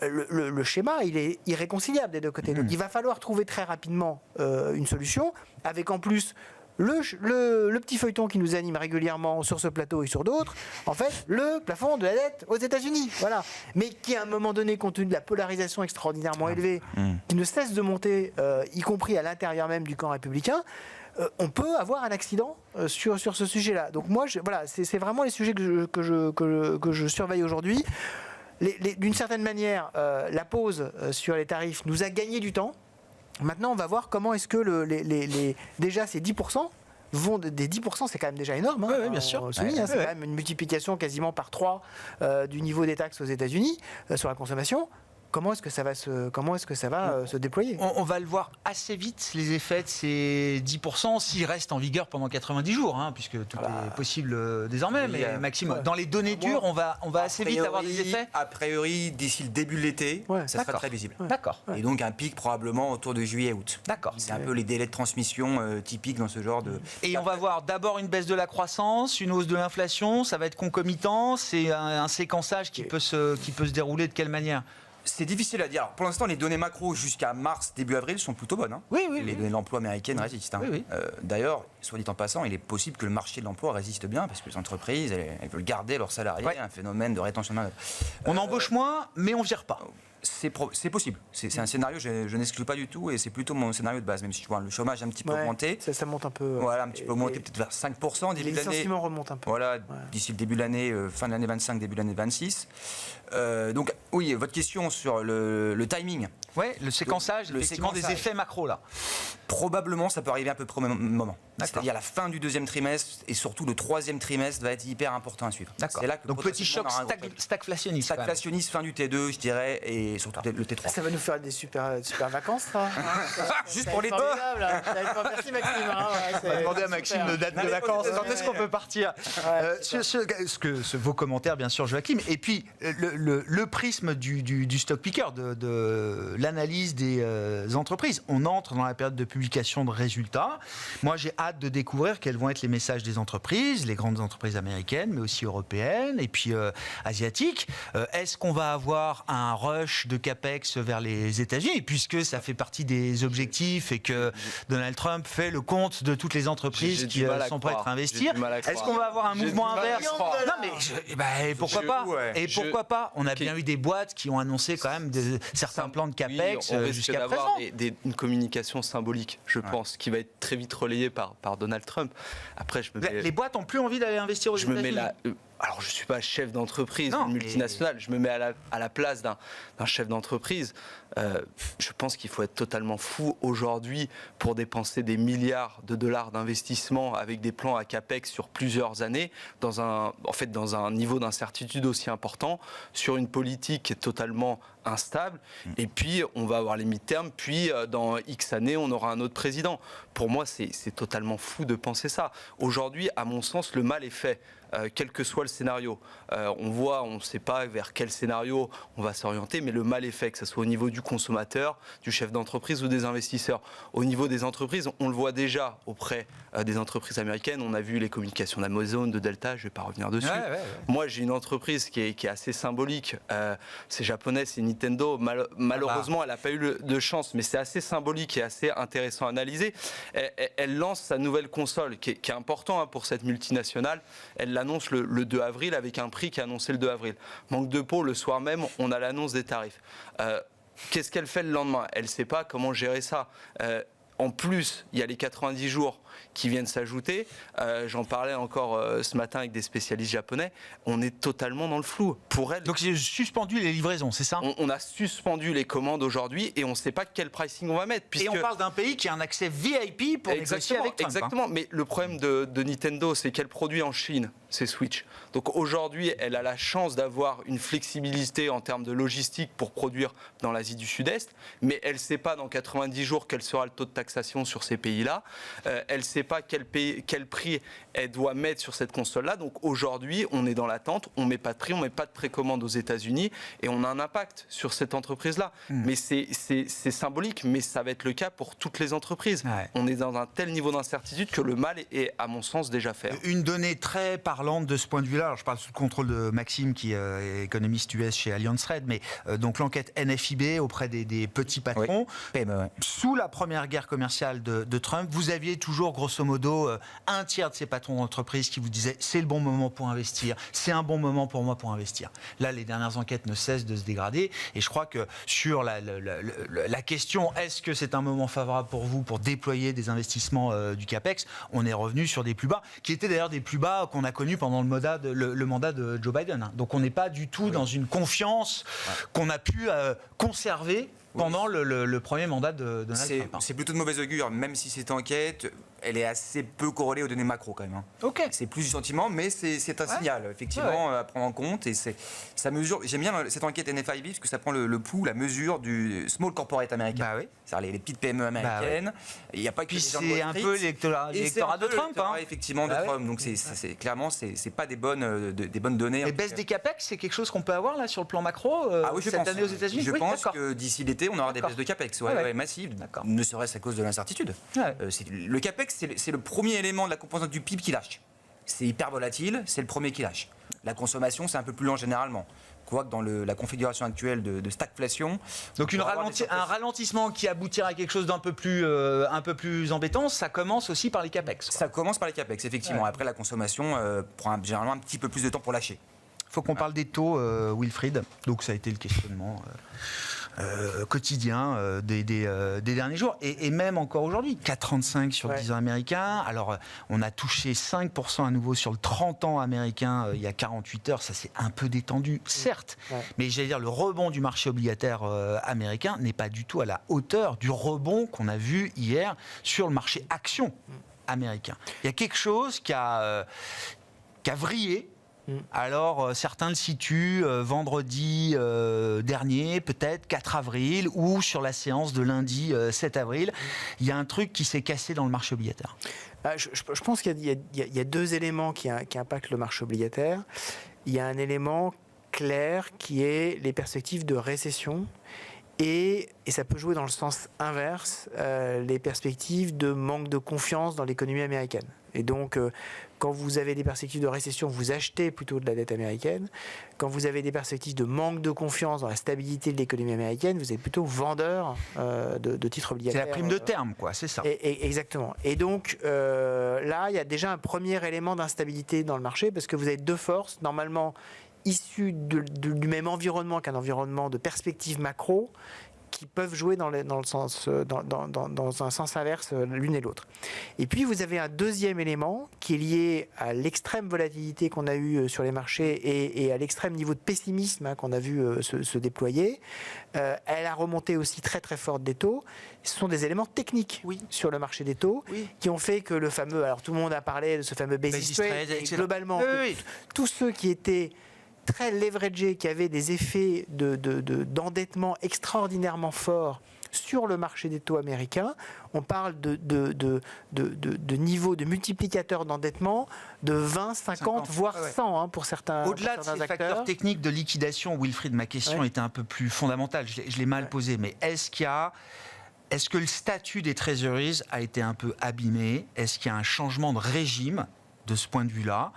Le schéma, il est irréconciliable des deux côtés. Donc il va falloir trouver très rapidement une solution, avec en plus le petit feuilleton qui nous anime régulièrement sur ce plateau et sur d'autres, en fait, le plafond de la dette aux États-Unis. Voilà. Mais qui, à un moment donné, compte tenu de la polarisation extraordinairement élevée, qui ne cesse de monter, y compris à l'intérieur même du camp républicain, on peut avoir un accident sur ce sujet-là. Donc moi, voilà, c'est vraiment les sujets que je surveille aujourd'hui. D'une certaine manière, la pause sur les tarifs nous a gagné du temps. Maintenant, on va voir comment est-ce que déjà ces 10% vont des 10%, c'est quand même déjà énorme. Oui, bien sûr. C'est quand même une multiplication quasiment par 3 du niveau des taxes aux États-Unis sur la consommation. Comment est-ce que ça va se déployer ? On va le voir assez vite, les effets de ces 10%, s'ils restent en vigueur pendant 90 jours, puisque tout est possible désormais. Oui, mais Maxime, dans les données dures, on va assez vite avoir des effets. A priori, d'ici le début de l'été, ça sera très visible. D'accord. Et donc un pic probablement autour de juillet-août. D'accord. C'est un peu les délais de transmission typiques dans ce genre de... Et on va voir d'abord une baisse de la croissance, une hausse de l'inflation, ça va être concomitant, c'est un séquençage qui peut se dérouler de quelle manière ? C'est difficile à dire. Alors, pour l'instant, les données macro jusqu'à mars, début avril sont plutôt bonnes. Oui. Les données de l'emploi américaines résistent. Oui. D'ailleurs, soit dit en passant, il est possible que le marché de l'emploi résiste bien parce que les entreprises, elles veulent garder leurs salariés. Un phénomène de rétention de main-d'œuvre. On embauche moins, mais on vire pas. C'est possible. C'est un scénario, je n'exclus pas du tout, et c'est plutôt mon scénario de base, même si tu vois le chômage a un petit peu augmenté. Ça monte un peu. Voilà, un petit peu augmenté, peut-être vers 5% début de l'année. Les licenciements remontent un peu. Voilà, d'ici le début de l'année, fin de l'année 25, début de l'année 26. Donc, oui, votre question sur le timing. Oui, le séquençage, effectivement, des effets macro, là. Probablement, ça peut arriver à peu près au même moment. C'est-à-dire la fin du deuxième trimestre et surtout le troisième trimestre va être hyper important à suivre. D'accord. Là que donc petit choc stagflationniste. Stagflationniste, fin du T2, je dirais, et surtout le T3. Ça va nous faire des super vacances, ça. Juste pour les deux. Merci Maxime. On va demander à Maxime de date de vacances. Quand est-ce qu'on peut partir Vos commentaires, bien sûr, Joachim. Et puis, le prisme du stock picker, de l'analyse des entreprises. On entre dans la période de publication de résultats. Moi, j'ai hâte de découvrir quels vont être les messages des entreprises, les grandes entreprises américaines, mais aussi européennes, et puis asiatiques. Est-ce qu'on va avoir un rush de capex vers les États-Unis, puisque ça fait partie des objectifs et que Donald Trump fait le compte de toutes les entreprises qui sont prêtes à investir. Est-ce qu'on va avoir un mouvement inverse ? Non, mais pourquoi pas ? Et pourquoi pas ? On a bien eu des boîtes qui ont annoncé quand même certains plans de capex jusqu'à présent. Une communication symbolique, je pense, qui va être très vite relayée par Donald Trump. Après, les boîtes n'ont plus envie d'aller investir aux États-Unis. Alors, je ne suis pas chef d'entreprise, une multinationale. Je me mets à la place d'un chef d'entreprise. Je pense qu'il faut être totalement fou aujourd'hui pour dépenser des milliards de dollars d'investissement avec des plans à capex sur plusieurs années, dans un niveau d'incertitude aussi important, sur une politique qui est totalement instable. Et puis, on va avoir les mi-termes, puis dans X années, on aura un autre président. Pour moi, c'est totalement fou de penser ça. Aujourd'hui, à mon sens, le mal est fait. quel que soit le scénario. On ne sait pas vers quel scénario on va s'orienter, mais le mal est fait, que ce soit au niveau du consommateur, du chef d'entreprise ou des investisseurs. Au niveau des entreprises, on le voit déjà auprès des entreprises américaines. On a vu les communications d'Amazon, de Delta, je ne vais pas revenir dessus. Moi, j'ai une entreprise qui est assez symbolique. C'est japonais, c'est Nintendo. Malheureusement, elle n'a pas eu de chance, mais c'est assez symbolique et assez intéressant à analyser. Elle lance sa nouvelle console, qui est important pour cette multinationale. Elle l'annonce le 2 avril avec un prix qui est annoncé le 2 avril. Manque de peau, le soir même, on a l'annonce des tarifs. Qu'est-ce qu'elle fait le lendemain? Elle ne sait pas comment gérer ça. En plus, il y a les 90 jours qui viennent s'ajouter. J'en parlais encore ce matin avec des spécialistes japonais. On est totalement dans le flou. Pour elle, Donc j'ai suspendu les livraisons, c'est ça? on a suspendu les commandes aujourd'hui et on ne sait pas quel pricing on va mettre. Et on parle d'un pays qui a un accès VIP pour négocier avec Trump. Exactement, mais le problème de Nintendo, c'est qu'elle produit en Chine ses Switch. Donc aujourd'hui, elle a la chance d'avoir une flexibilité en termes de logistique pour produire dans l'Asie du Sud-Est, mais elle ne sait pas dans 90 jours quel sera le taux de taxation sur ces pays-là. Elle ne sait pas quel prix elle doit mettre sur cette console-là. Donc aujourd'hui, on est dans l'attente, on ne met pas de prix, on ne met pas de précommande aux États-Unis et on a un impact sur cette entreprise-là. Mais c'est symbolique, mais ça va être le cas pour toutes les entreprises. Ouais. On est dans un tel niveau d'incertitude que le mal est, à mon sens, déjà fait. Une donnée très parlante de ce point de vue-là, alors je parle sous le contrôle de Maxime qui est économiste US chez Allianz Trade, mais donc l'enquête NFIB auprès des petits patrons, sous la première guerre commerciale de Trump, vous aviez toujours grosso modo un tiers de ces patrons d'entreprise qui vous disaient c'est le bon moment pour investir, c'est un bon moment pour moi pour investir. Là, les dernières enquêtes ne cessent de se dégrader et je crois que sur la question est-ce que c'est un moment favorable pour vous pour déployer des investissements du CAPEX, on est revenu sur des plus bas, qui étaient d'ailleurs des plus bas qu'on a connus pendant le mandat de Joe Biden. Donc on n'est pas du tout dans une confiance qu'on a pu conserver pendant le premier mandat de Donald Trump. C'est plutôt de mauvaise augure, même si cette enquête, elle est assez peu corrélée aux données macro quand même. Ok. C'est plus du sentiment, mais c'est un signal effectivement à prendre en compte. Et ça mesure. J'aime bien cette enquête NFIB parce que ça prend le pouls, la mesure du small corporate américain. Bah oui. C'est-à-dire les petites PME américaines. Il n'y a pas que Puis les gens de c'est Wall un Street. peu l'électorat de Trump. Effectivement, de Trump. Donc c'est clairement c'est pas des bonnes données. Les baisses des CAPEX, c'est quelque chose qu'on peut avoir là sur le plan macro cette année aux États-Unis. Je pense que d'ici l'été, on aura des baisses de CAPEX massives, ne serait-ce à cause de l'incertitude. Le CAPEX, c'est le premier élément de la composante du PIB qui lâche. C'est hyper volatile, c'est le premier qui lâche. La consommation, c'est un peu plus lent généralement. Quoique dans la configuration actuelle de stagflation. Donc un ralentissement qui aboutira à quelque chose d'un peu plus embêtant, ça commence aussi par les CAPEX. Ça commence par les CAPEX, effectivement. Après, la consommation prend généralement un petit peu plus de temps pour lâcher. Il faut qu'on parle des taux, Wilfried. Donc ça a été le questionnement quotidien des derniers jours et même encore aujourd'hui. 4,35 sur le 10 ans américain. Alors on a touché 5% à nouveau sur le 30 ans américain il y a 48 heures. Ça s'est un peu détendu, certes. Mais j'allais dire, le rebond du marché obligataire américain n'est pas du tout à la hauteur du rebond qu'on a vu hier sur le marché action américain. Il y a quelque chose qui a vrillé. Alors, certains le situent vendredi dernier, peut-être 4 avril, ou sur la séance de lundi 7 avril. Il y a un truc qui s'est cassé dans le marché obligataire. Je pense qu'il y a deux éléments qui impactent le marché obligataire. Il y a un élément clair qui est les perspectives de récession. Et ça peut jouer dans le sens inverse, les perspectives de manque de confiance dans l'économie américaine. Et donc, quand vous avez des perspectives de récession, vous achetez plutôt de la dette américaine. Quand vous avez des perspectives de manque de confiance dans la stabilité de l'économie américaine, vous êtes plutôt vendeur de titres obligataires. C'est la prime de terme, quoi, c'est ça. Exactement. Et donc, là, il y a déjà un premier élément d'instabilité dans le marché, parce que vous avez deux forces, normalement issues du même environnement qu'un environnement de perspective macro, qui peuvent jouer dans un sens inverse l'une et l'autre. Et puis vous avez un deuxième élément qui est lié à l'extrême volatilité qu'on a eue sur les marchés et à l'extrême niveau de pessimisme qu'on a vu se déployer. Elle a remonté aussi très très forte des taux. Ce sont des éléments techniques sur le marché des taux qui ont fait que le fameux, alors tout le monde a parlé de ce fameux basis trade, et globalement tous ceux qui étaient très leveragés, qui avaient des effets d'endettement extraordinairement forts sur le marché des taux américains, on parle de niveau de multiplicateur d'endettement de 20, 50, voire 100 pour certains Au-delà de ces facteurs techniques de liquidation, Wilfried, ma question était un peu plus fondamentale. Je l'ai mal posée, mais est-ce que le statut des treasuries a été un peu abîmé? Est-ce qu'il y a un changement de régime de ce point de vue-là?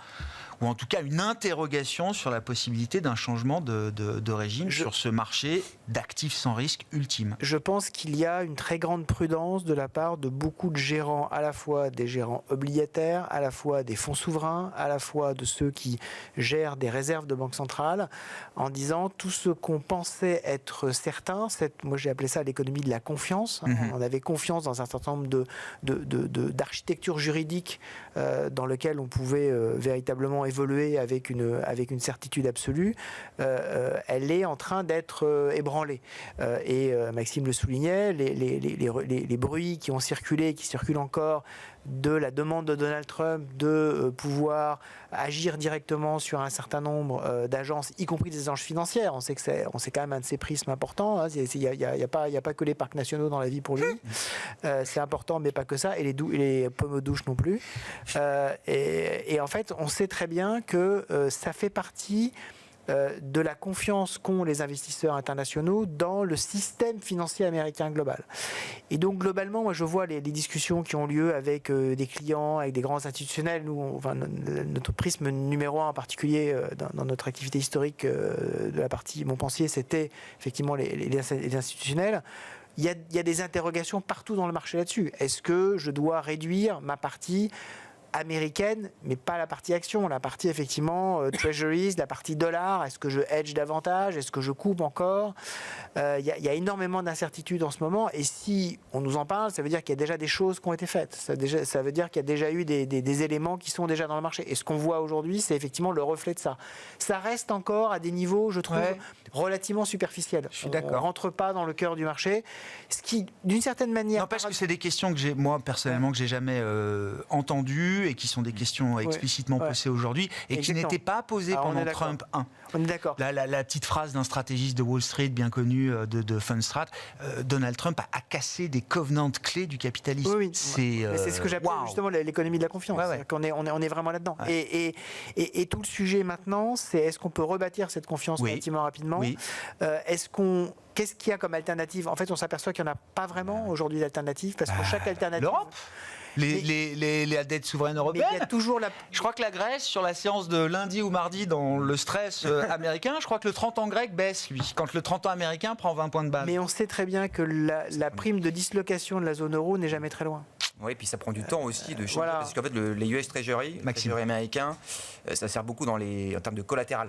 Ou en tout cas une interrogation sur la possibilité d'un changement de régime sur ce marché d'actifs sans risque ultime? Je pense qu'il y a une très grande prudence de la part de beaucoup de gérants, à la fois des gérants obligataires, à la fois des fonds souverains, à la fois de ceux qui gèrent des réserves de banque centrale, en disant tout ce qu'on pensait être certain, moi j'ai appelé ça l'économie de la confiance. On avait confiance dans un certain nombre d'architectures juridiques dans lesquelles on pouvait véritablement évoluer avec une certitude absolue, elle est en train d'être ébranlée. Et Maxime le soulignait, les bruits qui ont circulé, qui circulent encore, de la demande de Donald Trump de pouvoir agir directement sur un certain nombre d'agences, y compris des agences financières. On sait que c'est quand même un de ses prismes importants. Il n'y a pas que les parcs nationaux dans la vie pour lui. C'est important, mais pas que ça. Et les pommes aux douches non plus. Et en fait, on sait très bien que ça fait partie de la confiance qu'ont les investisseurs internationaux dans le système financier américain global. Et donc globalement, moi je vois les discussions qui ont lieu avec des clients, avec des grands institutionnels. Nous, notre prisme numéro 1 en particulier dans notre activité historique de la partie Montpensier, c'était effectivement les institutionnels. Il y a des interrogations partout dans le marché là-dessus. Est-ce que je dois réduire ma partie américaine, mais pas la partie action, la partie effectivement treasuries, la partie dollar? Est-ce que je hedge davantage? Est-ce que je coupe encore? Il y a énormément d'incertitudes en ce moment, et si on nous en parle, ça veut dire qu'il y a déjà des choses qui ont été faites. Ça veut dire qu'il y a déjà eu des éléments qui sont déjà dans le marché. Et ce qu'on voit aujourd'hui, c'est effectivement le reflet de ça. Ça reste encore à des niveaux, je trouve, relativement superficiels. Je suis d'accord. On ne rentre pas dans le cœur du marché, ce qui, d'une certaine manière... Non, parce que c'est des questions que moi, personnellement, que j'ai jamais entendues, et qui sont des questions explicitement posées aujourd'hui, et qui n'étaient pas posées pendant Trump 1. On est d'accord. La petite phrase d'un stratégiste de Wall Street bien connu, de Fundstrat, Donald Trump a cassé des covenants clés du capitalisme. Oui. C'est ce que j'appelle justement l'économie de la confiance. On est vraiment là-dedans. Et tout le sujet maintenant, c'est est-ce qu'on peut rebâtir cette confiance relativement rapidement? Qu'est-ce qu'il y a comme alternative? En fait, on s'aperçoit qu'il n'y en a pas vraiment aujourd'hui d'alternative, parce que chaque alternative... L'Europe, la dette souveraine européenne. Mais il y a toujours Je crois que la Grèce, sur la séance de lundi ou mardi dans le stress américain, je crois que le 30 ans grec baisse, lui, quand le 30 ans américain prend 20 points de base. Mais on sait très bien que la prime de dislocation de la zone euro n'est jamais très loin. Oui, puis ça prend du temps aussi de changer, parce qu'en fait, les US Treasury, les Treasury américains, ça sert beaucoup en termes de collatéral,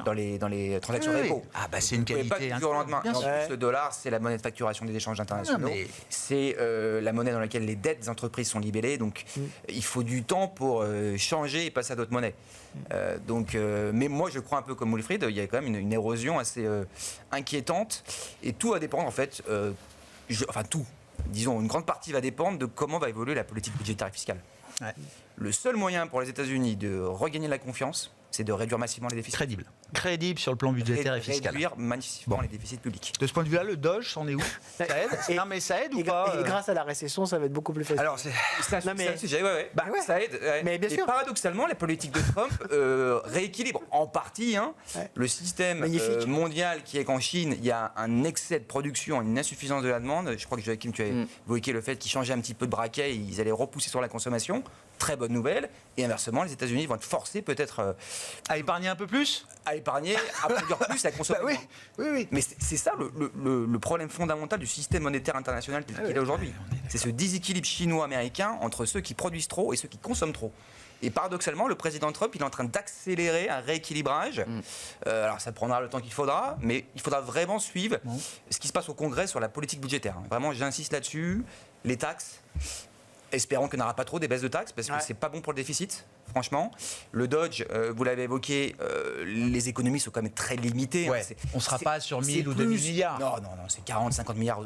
dans les transactions repo. Ah bah c'est une qualité. Pas du jour au lendemain. En plus, le dollar, c'est la monnaie de facturation des échanges internationaux. C'est la monnaie dans laquelle les dettes des entreprises sont libellées. Donc, il faut du temps pour changer et passer à d'autres monnaies. Mais moi, je crois un peu comme Wilfried, il y a quand même une érosion assez inquiétante. Et tout va dépendre, en fait, tout. Disons, une grande partie va dépendre de comment va évoluer la politique budgétaire et fiscale. Le seul moyen pour les États-Unis de regagner la confiance, c'est de réduire massivement les déficits. Crédible sur le plan budgétaire et fiscal. Réduire massivement les déficits publics. De ce point de vue-là, le Doge, c'en est où? Ça aide? Non, mais ça aide ou pas? Et grâce à la récession, ça va être beaucoup plus facile. Alors, c'est un sujet, ça aide. Mais bien sûr. Et paradoxalement, la politique de Trump rééquilibre en partie le système mondial, qui est qu'en Chine, il y a un excès de production, une insuffisance de la demande. Je crois que Joachim, tu as évoqué le fait qu'ils changeaient un petit peu de braquet, ils allaient repousser sur la consommation. Très bonne nouvelle. Et inversement, les États-Unis vont être forcés peut-être à épargner un peu plus, à produire plus, à consommer. Oui. Mais c'est ça le problème fondamental du système monétaire international tel qu'il est aujourd'hui. C'est ce déséquilibre chinois-américain entre ceux qui produisent trop et ceux qui consomment trop. Et paradoxalement, le président Trump, il est en train d'accélérer un rééquilibrage. Alors ça prendra le temps qu'il faudra, mais il faudra vraiment suivre ce qui se passe au Congrès sur la politique budgétaire. Vraiment, j'insiste là-dessus. Les taxes. Espérons qu'il n'y aura pas trop des baisses de taxes, parce que c'est pas bon pour le déficit, franchement. Le Dodge, vous l'avez évoqué, les économies sont quand même très limitées. On ne sera pas sur 1000 ou 2000 milliards. Non, c'est 40, 50 milliards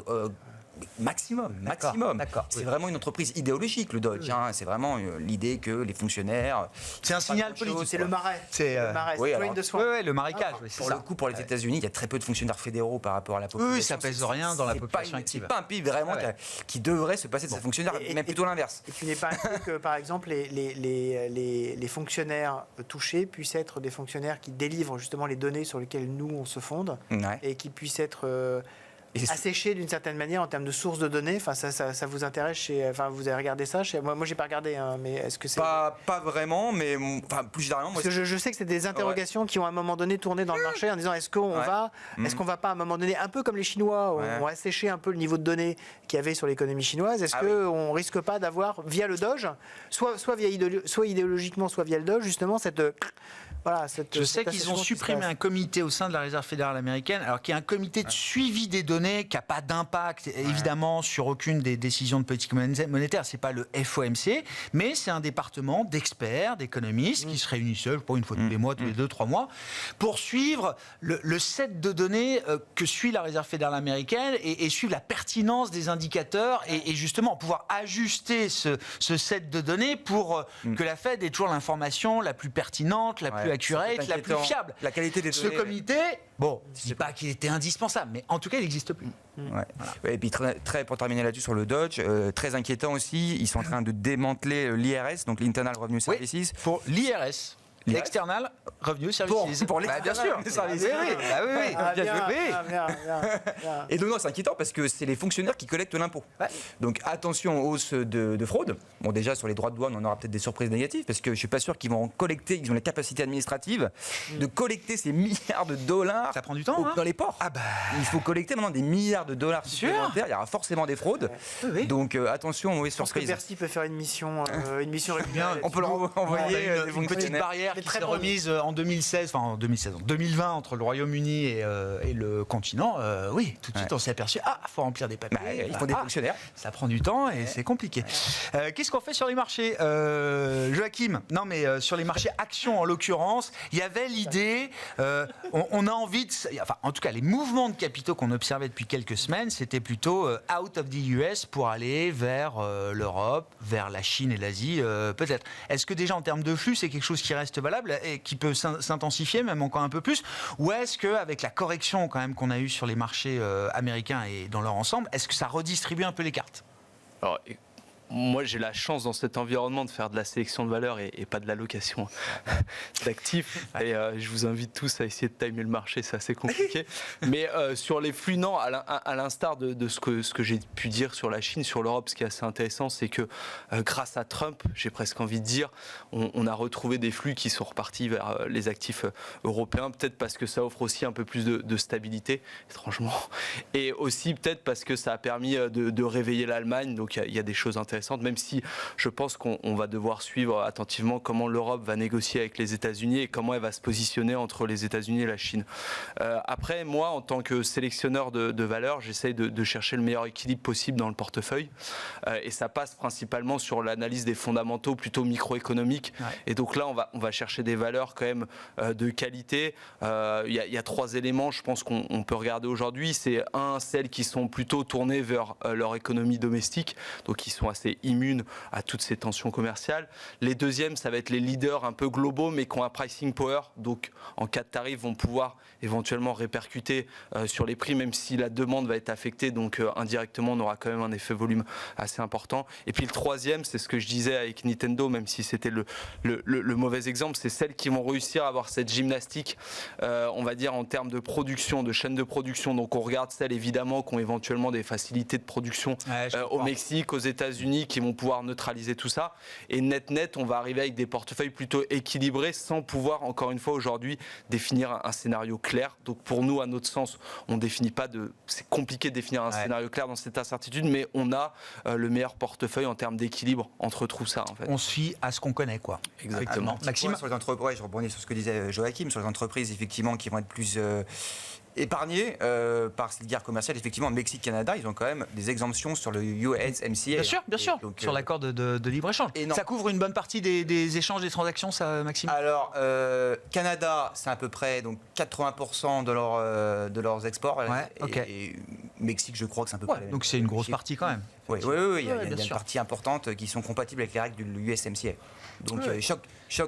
Maximum. D'accord. C'est vraiment une entreprise idéologique, le Dodge. C'est vraiment l'idée que les fonctionnaires. C'est un signal politique. C'est le marais. C'est le marais. oui, C'est alors, une de soins. le marécage. Oui, c'est Pour ça. le coup, pour les États-Unis, il y a très peu de fonctionnaires fédéraux par rapport à la population. Oui, ça pèse rien dans la C'est population pas, active. C'est pas un pays vraiment qui devrait se passer de ses fonctionnaires, même plutôt l'inverse. Et tu n'es pas inquiet que, par exemple, les fonctionnaires touchés puissent être des fonctionnaires qui délivrent justement les données sur lesquelles nous, on se fonde, Ouais. et qui puissent être Et c'est- asséchés d'une certaine manière en termes de sources de données. Enfin, ça vous intéresse enfin, vous avez regardé ça moi, j'ai pas regardé, hein, mais est-ce que c'est... Pas vraiment, mais plus généralement, moi, Parce que je sais que c'est des interrogations qui ont à un moment donné tourné dans le marché en disant est-ce qu'on va pas à un moment donné, un peu comme les Chinois ont asséché un peu le niveau de données qu'il y avait sur l'économie chinoise, est-ce qu'on risque pas d'avoir via le Doge, soit idéologiquement, soit via le Doge, justement cette Je sais qu'ils ont supprimé un comité au sein de la Réserve fédérale américaine, alors qui est un comité de suivi des données, qui n'a pas d'impact évidemment sur aucune des décisions de politique monétaire. C'est pas le FOMC, mais c'est un département d'experts, d'économistes qui se réunissent pour une fois tous les mois, tous les 2-3 mois, pour suivre le set de données que suit la Réserve fédérale américaine et suivre la pertinence des indicateurs et justement pouvoir ajuster ce set de données pour que la Fed ait toujours l'information la plus pertinente, la plus accurate, la plus fiable. La qualité des données. Ce comité, je dis pas qu'il était indispensable, mais en tout cas, il n'existe plus. Ouais, et puis très pour terminer là-dessus sur le Dodge, très inquiétant aussi, ils sont en train de démanteler l'IRS, donc l'Internal Revenue Services. Pour l'IRS. External Revenue Services. Pour bien sûr. services. Bien. Et donc non, c'est inquiétant parce que c'est les fonctionnaires qui collectent l'impôt. Donc attention aux hausses de fraude. Bon, déjà sur les droits de douane, on aura peut-être des surprises négatives parce que je suis pas sûr qu'ils vont en collecter. Ils ont la capacité administrative de collecter ces milliards de dollars. Ça prend du temps, dans les ports. Il faut collecter maintenant des milliards de dollars supplémentaires. Il y aura forcément des fraudes. Donc attention aux mauvaises Je pense que surprises. Bercy peut faire une mission régulière. On peut leur envoyer des une petite fonctionnaires. barrière qui s'est remise en 2020 entre le Royaume-Uni et le continent. Tout de suite on s'est aperçu, faut remplir des papiers. Il faut des fonctionnaires. Ça prend du temps et c'est compliqué. Qu'est-ce qu'on fait sur les marchés, Joachim? Non, mais sur les marchés actions en l'occurrence, il y avait l'idée, on a envie en tout cas les mouvements de capitaux qu'on observait depuis quelques semaines, c'était plutôt out of the US pour aller vers l'Europe, vers la Chine et l'Asie peut-être. Est-ce que déjà en termes de flux, c'est quelque chose qui reste valable et qui peut s'intensifier même encore un peu plus, ou est-ce qu'avec la correction quand même qu'on a eue sur les marchés américains et dans leur ensemble, est-ce que ça redistribue un peu les cartes? Alors, moi, j'ai la chance dans cet environnement de faire de la sélection de valeurs et pas de l'allocation d'actifs. Et je vous invite tous à essayer de timer le marché, c'est assez compliqué. Mais sur les flux, non, à l'instar de ce que j'ai pu dire sur la Chine, sur l'Europe, ce qui est assez intéressant, c'est que grâce à Trump, j'ai presque envie de dire, on a retrouvé des flux qui sont repartis vers les actifs européens, peut-être parce que ça offre aussi un peu plus de stabilité, étrangement. Et aussi peut-être parce que ça a permis de réveiller l'Allemagne, donc il y a des choses intéressantes. Même si je pense qu'on va devoir suivre attentivement comment l'Europe va négocier avec les États-Unis et comment elle va se positionner entre les États-Unis et la Chine. Après, moi, en tant que sélectionneur de valeurs, j'essaye de chercher le meilleur équilibre possible dans le portefeuille. Et ça passe principalement sur l'analyse des fondamentaux plutôt microéconomiques. Et donc là, on va chercher des valeurs quand même de qualité. Il y a 3 éléments, je pense qu'on peut regarder aujourd'hui. C'est celles qui sont plutôt tournées vers leur économie domestique, donc qui sont assez immunes à toutes ces tensions commerciales. Les deuxièmes, ça va être les leaders un peu globaux, mais qui ont un pricing power, donc en cas de tarif, vont pouvoir éventuellement répercuter sur les prix, même si la demande va être affectée, donc indirectement, on aura quand même un effet volume assez important. Et puis le troisième, c'est ce que je disais avec Nintendo, même si c'était le mauvais exemple, c'est celles qui vont réussir à avoir cette gymnastique, on va dire en termes de production, de chaîne de production. Donc on regarde celles évidemment qui ont éventuellement des facilités de production au Mexique, aux États-Unis, qui vont pouvoir neutraliser tout ça. Et net, on va arriver avec des portefeuilles plutôt équilibrés sans pouvoir, encore une fois, aujourd'hui, définir un scénario clair. Donc pour nous, à notre sens, on définit pas c'est compliqué de définir un scénario clair dans cette incertitude, mais on a le meilleur portefeuille en termes d'équilibre entre tout ça, en fait. On se fie à ce qu'on connaît, quoi. Exactement. Maxime, sur les entreprises, je rebondis sur ce que disait Joachim, sur les entreprises, effectivement, qui vont être plus épargnés par cette guerre commerciale. Effectivement, Mexique-Canada, ils ont quand même des exemptions sur le USMCA. Bien sûr, donc, sur l'accord de libre-échange. Ça couvre une bonne partie des échanges, des transactions, ça, Maxime? Alors, Canada, c'est à peu près donc 80% de leurs exports. Et Mexique, je crois que c'est un peu près. Donc c'est une grosse partie quand même. Oui, il y a une partie importante qui sont compatibles avec les règles du USMCA. Donc,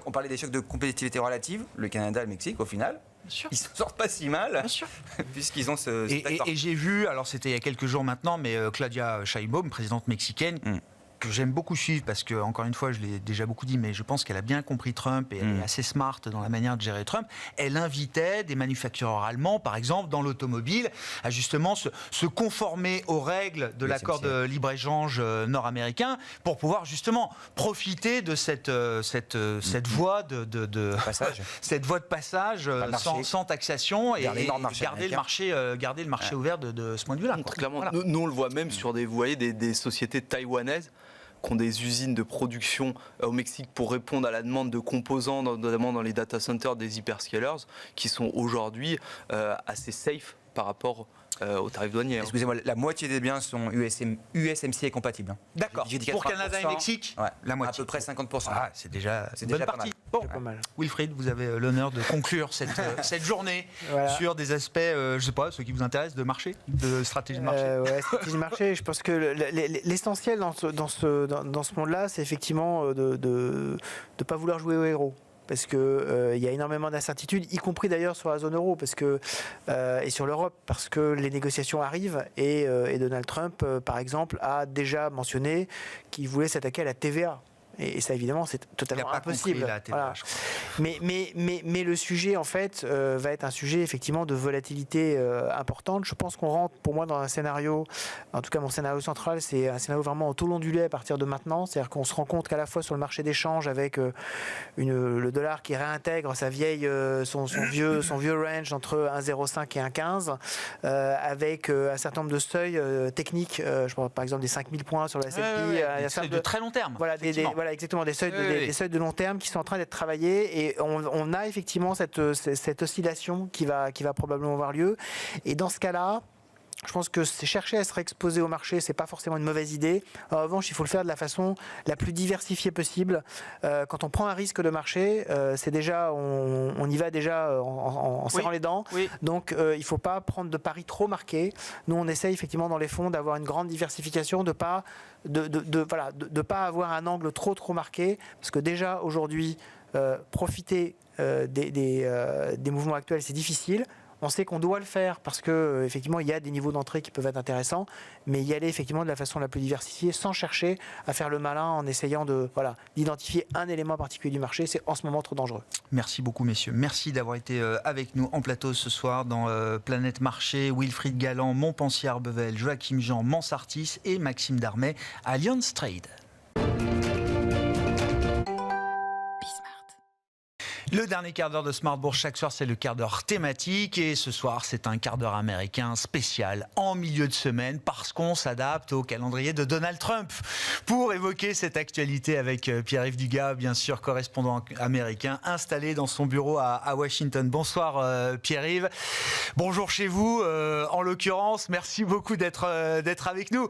on parlait des chocs de compétitivité relative, le Canada et le Mexique, au final. Ils ne sortent pas si mal, puisqu'ils ont cet accord. Et j'ai vu, alors c'était il y a quelques jours maintenant, mais Claudia Sheinbaum, présidente mexicaine, que j'aime beaucoup suivre parce que, encore une fois, je l'ai déjà beaucoup dit, mais je pense qu'elle a bien compris Trump et elle est assez smart dans la manière de gérer Trump. Elle invitait des manufacturiers allemands, par exemple, dans l'automobile, à justement se conformer aux règles de l'accord de libre-échange nord-américain pour pouvoir justement profiter de cette voie de passage sans taxation et garder le marché ouvert de ce point de vue-là. Clairement, nous on le voit même sur des sociétés taïwanaises qui ont des usines de production au Mexique pour répondre à la demande de composants, notamment dans les data centers des hyperscalers, qui sont aujourd'hui assez safe par rapport aux tarifs douaniers. Excusez-moi, la moitié des biens sont USMCA compatibles. D'accord. Pour Canada et Mexique, la moitié. À peu près 50%. C'est déjà une bonne partie. Bon, pas mal. Wilfried, vous avez l'honneur de conclure cette journée sur des aspects, je ne sais pas, ceux qui vous intéressent, de marché, de stratégie de marché. Stratégie de marché. Je pense que l'essentiel dans ce monde-là, c'est effectivement de ne pas vouloir jouer au héros. Parce qu'il y a énormément d'incertitudes, y compris d'ailleurs sur la zone euro et sur l'Europe, parce que les négociations arrivent et Donald Trump, par exemple, a déjà mentionné qu'il voulait s'attaquer à la TVA. Et ça, évidemment, c'est totalement impossible. La TVA, je crois. Mais le sujet, en fait, va être un sujet, effectivement, de volatilité importante. Je pense qu'on rentre, pour moi, dans un scénario, en tout cas, mon scénario central, c'est un scénario vraiment au taux ondulé à partir de maintenant. C'est-à-dire qu'on se rend compte qu'à la fois sur le marché d'échange, avec le dollar qui réintègre son vieux range entre 1,05 et 1,15, avec un certain nombre de seuils techniques, je pense par exemple des 5000 points sur le S&P. Des seuils de très long terme. Voilà, exactement, des seuils de long terme qui sont en train d'être travaillés et on a effectivement cette oscillation qui va probablement avoir lieu. Et dans ce cas-là, je pense que chercher à se réexposer au marché, c'est pas forcément une mauvaise idée. En revanche, il faut le faire de la façon la plus diversifiée possible. Quand on prend un risque de marché, c'est déjà, on y va déjà en serrant les dents. Donc, il faut pas prendre de paris trop marqués. Nous, on essaye effectivement dans les fonds d'avoir une grande diversification, de pas avoir un angle trop marqué, parce que déjà aujourd'hui, profiter des mouvements actuels, c'est difficile. On sait qu'on doit le faire parce que effectivement il y a des niveaux d'entrée qui peuvent être intéressants, mais y aller effectivement de la façon la plus diversifiée, sans chercher à faire le malin en essayant d'identifier un élément particulier du marché, c'est en ce moment trop dangereux. Merci beaucoup messieurs, merci d'avoir été avec nous en plateau ce soir dans Planète Marché. Wilfried Galland, Montpensier Arbevel, Joachim Jean, Mansartis et Maxime Darmet, Allianz Trade. Le dernier quart d'heure de Smart Bourse, chaque soir, c'est le quart d'heure thématique. Et ce soir, c'est un quart d'heure américain spécial en milieu de semaine parce qu'on s'adapte au calendrier de Donald Trump. Pour évoquer cette actualité avec Pierre-Yves Dugas, bien sûr, correspondant américain, installé dans son bureau à Washington. Bonsoir Pierre-Yves. Bonjour chez vous, en l'occurrence. Merci beaucoup d'être avec nous.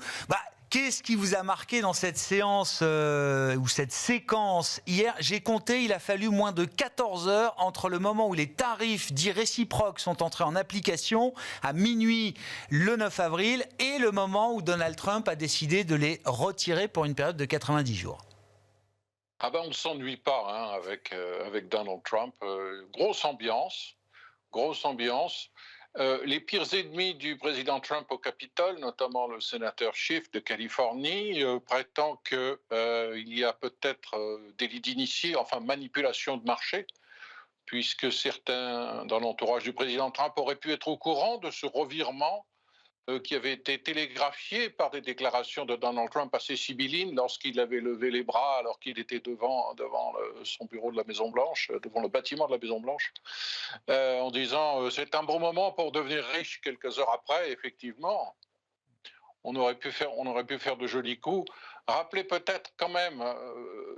Qu'est-ce qui vous a marqué dans cette séance ou cette séquence hier? J'ai compté, il a fallu moins de 14 heures entre le moment où les tarifs dits réciproques sont entrés en application à minuit le 9 avril et le moment où Donald Trump a décidé de les retirer pour une période de 90 jours. On ne s'ennuie pas avec Donald Trump. Grosse ambiance. Les pires ennemis du président Trump au Capitole, notamment le sénateur Schiff de Californie, prétend qu'il y a peut-être délit d'initié, enfin manipulation de marché, puisque certains dans l'entourage du président Trump auraient pu être au courant de ce revirement qui avait été télégraphié par des déclarations de Donald Trump assez sibyllines lorsqu'il avait levé les bras alors qu'il était devant son bureau de la Maison-Blanche, devant le bâtiment de la Maison-Blanche, en disant c'est un bon moment pour devenir riche. Quelques heures après, effectivement, on aurait pu faire de jolis coups. Rappelez peut-être quand même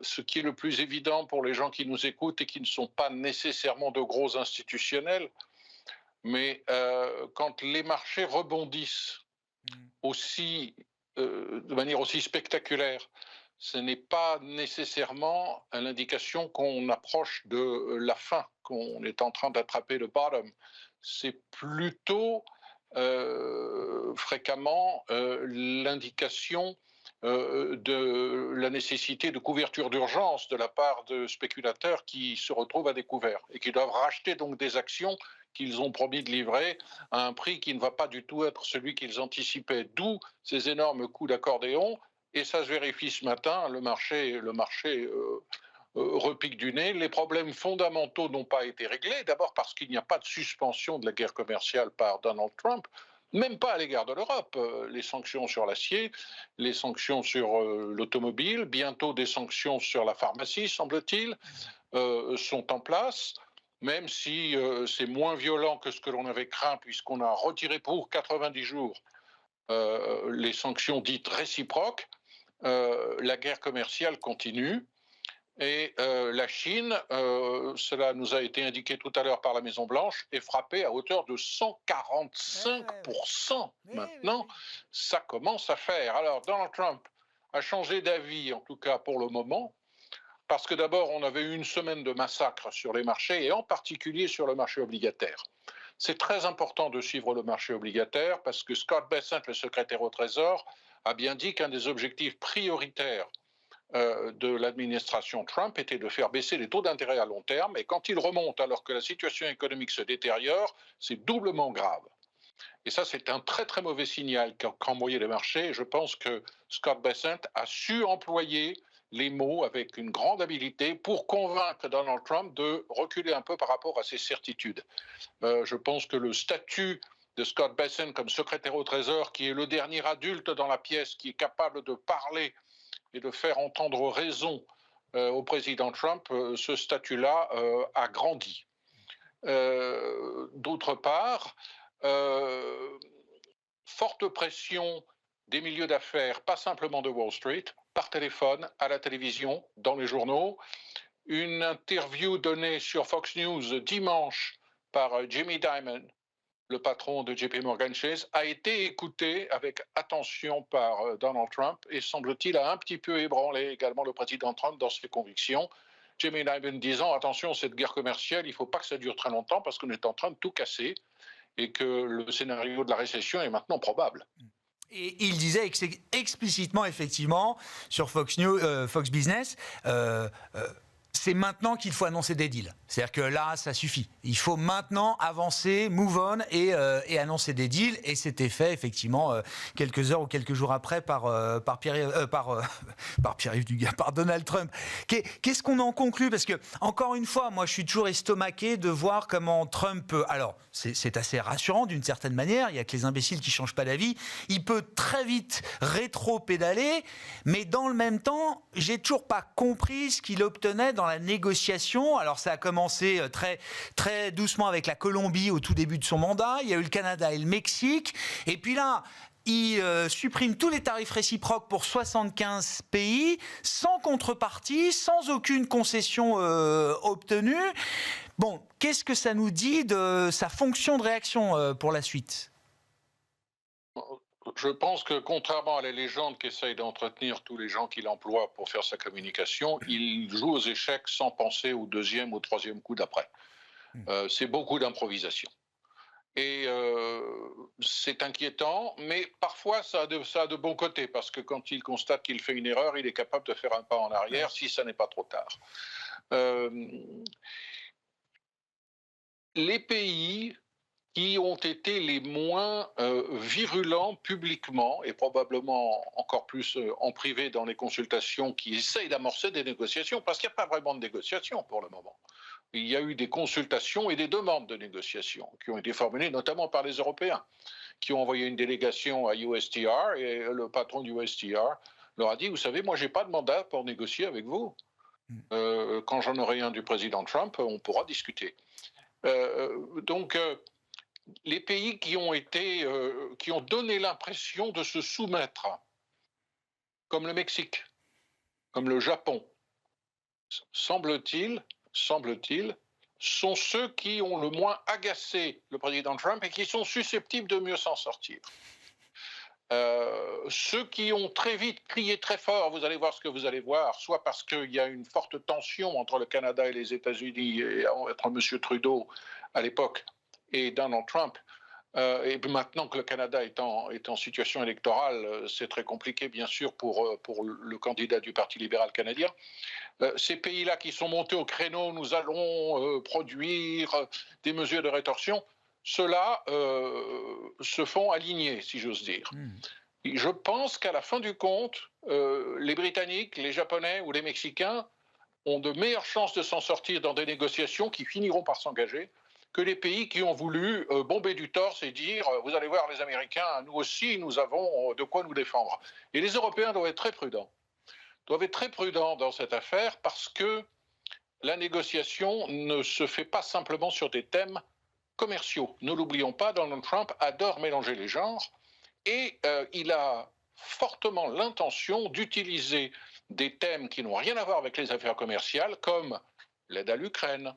ce qui est le plus évident pour les gens qui nous écoutent et qui ne sont pas nécessairement de gros institutionnels, Mais quand les marchés rebondissent de manière aussi spectaculaire, ce n'est pas nécessairement l'indication qu'on approche de la fin, qu'on est en train d'attraper le bottom. C'est plutôt fréquemment l'indication de la nécessité de couverture d'urgence de la part de spéculateurs qui se retrouvent à découvert et qui doivent racheter donc des actions qu'ils ont promis de livrer à un prix qui ne va pas du tout être celui qu'ils anticipaient, d'où ces énormes coups d'accordéon. Et ça se vérifie ce matin, le marché repique du nez. Les problèmes fondamentaux n'ont pas été réglés, d'abord parce qu'il n'y a pas de suspension de la guerre commerciale par Donald Trump, même pas à l'égard de l'Europe. Les sanctions sur l'acier, les sanctions sur l'automobile, bientôt des sanctions sur la pharmacie, semble-t-il, sont en place, même si c'est moins violent que ce que l'on avait craint, puisqu'on a retiré pour 90 jours les sanctions dites réciproques. La guerre commerciale continue. Et la Chine, cela nous a été indiqué tout à l'heure par la Maison-Blanche, est frappée à hauteur de 145% maintenant. Ça commence à faire. Alors Donald Trump a changé d'avis, en tout cas pour le moment, parce que d'abord on avait eu une semaine de massacre sur les marchés, et en particulier sur le marché obligataire. C'est très important de suivre le marché obligataire, parce que Scott Bessent, le secrétaire au Trésor, a bien dit qu'un des objectifs prioritaires de l'administration Trump était de faire baisser les taux d'intérêt à long terme, et quand ils remontent alors que la situation économique se détériore, c'est doublement grave. Et ça, c'est un très très mauvais signal qu'envoyaient les marchés. Et je pense que Scott Bessent a su employer les mots avec une grande habileté pour convaincre Donald Trump de reculer un peu par rapport à ses certitudes. Je pense que le statut de Scott Bessent comme secrétaire au Trésor, qui est le dernier adulte dans la pièce, qui est capable de parler et de faire entendre raison au président Trump, ce statut-là a grandi. D'autre part, forte pression des milieux d'affaires, pas simplement de Wall Street, par téléphone, à la télévision, dans les journaux. Une interview donnée sur Fox News dimanche par Jimmy Dimon, le patron de JP Morgan Chase, a été écouté avec attention par Donald Trump et semble-t-il a un petit peu ébranlé également le président Trump dans ses convictions. Jimmy Dimon disant attention, cette guerre commerciale, il ne faut pas que ça dure très longtemps parce qu'on est en train de tout casser et que le scénario de la récession est maintenant probable. Et il disait explicitement, effectivement, sur Fox News, Fox Business, c'est maintenant qu'il faut annoncer des deals. C'est-à-dire que là, ça suffit. Il faut maintenant avancer, move on et annoncer des deals. Et c'était fait, effectivement, quelques heures ou quelques jours après par Pierre-Yves Dugas, par Donald Trump. Qu'est-ce qu'on en conclut? Parce que, encore une fois, moi, je suis toujours estomaqué de voir comment Trump peut... Alors, c'est assez rassurant d'une certaine manière. Il n'y a que les imbéciles qui ne changent pas d'avis. Il peut très vite rétro-pédaler. Mais dans le même temps, j'ai toujours pas compris ce qu'il obtenait dans la négociation. Alors ça a commencé très, très doucement avec la Colombie au tout début de son mandat. Il y a eu le Canada et le Mexique. Et puis là, il supprime tous les tarifs réciproques pour 75 pays, sans contrepartie, sans aucune concession obtenue. Bon, qu'est-ce que ça nous dit de sa fonction de réaction pour la suite ? Je pense que, contrairement à la légende qu'essayent d'entretenir tous les gens qu'il emploie pour faire sa communication, il joue aux échecs sans penser au deuxième ou au troisième coup d'après. C'est beaucoup d'improvisation. Et c'est inquiétant, mais parfois ça a de bons côtés, parce que quand il constate qu'il fait une erreur, il est capable de faire un pas en arrière si ça n'est pas trop tard. Les pays qui ont été les moins virulents publiquement et probablement encore plus en privé dans les consultations qui essayent d'amorcer des négociations, parce qu'il n'y a pas vraiment de négociations pour le moment. Il y a eu des consultations et des demandes de négociations qui ont été formulées notamment par les Européens, qui ont envoyé une délégation à USTR et le patron du USTR leur a dit, vous savez, moi je n'ai pas de mandat pour négocier avec vous. Quand j'en aurai un du président Trump, on pourra discuter. Donc, les pays qui ont donné l'impression de se soumettre, comme le Mexique, comme le Japon, semble-t-il, sont ceux qui ont le moins agacé le président Trump et qui sont susceptibles de mieux s'en sortir. Ceux qui ont très vite crié très fort, vous allez voir ce que vous allez voir, soit parce qu'il y a une forte tension entre le Canada et les États-Unis, entre M. Trudeau à l'époque et Donald Trump, et maintenant que le Canada est en situation électorale, c'est très compliqué bien sûr pour le candidat du Parti libéral canadien. Ces pays-là qui sont montés au créneau, nous allons produire des mesures de rétorsion, ceux-là se font aligner, si j'ose dire. Je pense qu'à la fin du compte, les Britanniques, les Japonais ou les Mexicains ont de meilleures chances de s'en sortir dans des négociations qui finiront par s'engager que les pays qui ont voulu bomber du torse et dire « vous allez voir les Américains, nous aussi, nous avons de quoi nous défendre ». Et les Européens doivent être très prudents. Doivent être très prudents dans cette affaire parce que la négociation ne se fait pas simplement sur des thèmes commerciaux. Ne l'oublions pas, Donald Trump adore mélanger les genres et il a fortement l'intention d'utiliser des thèmes qui n'ont rien à voir avec les affaires commerciales comme l'aide à l'Ukraine,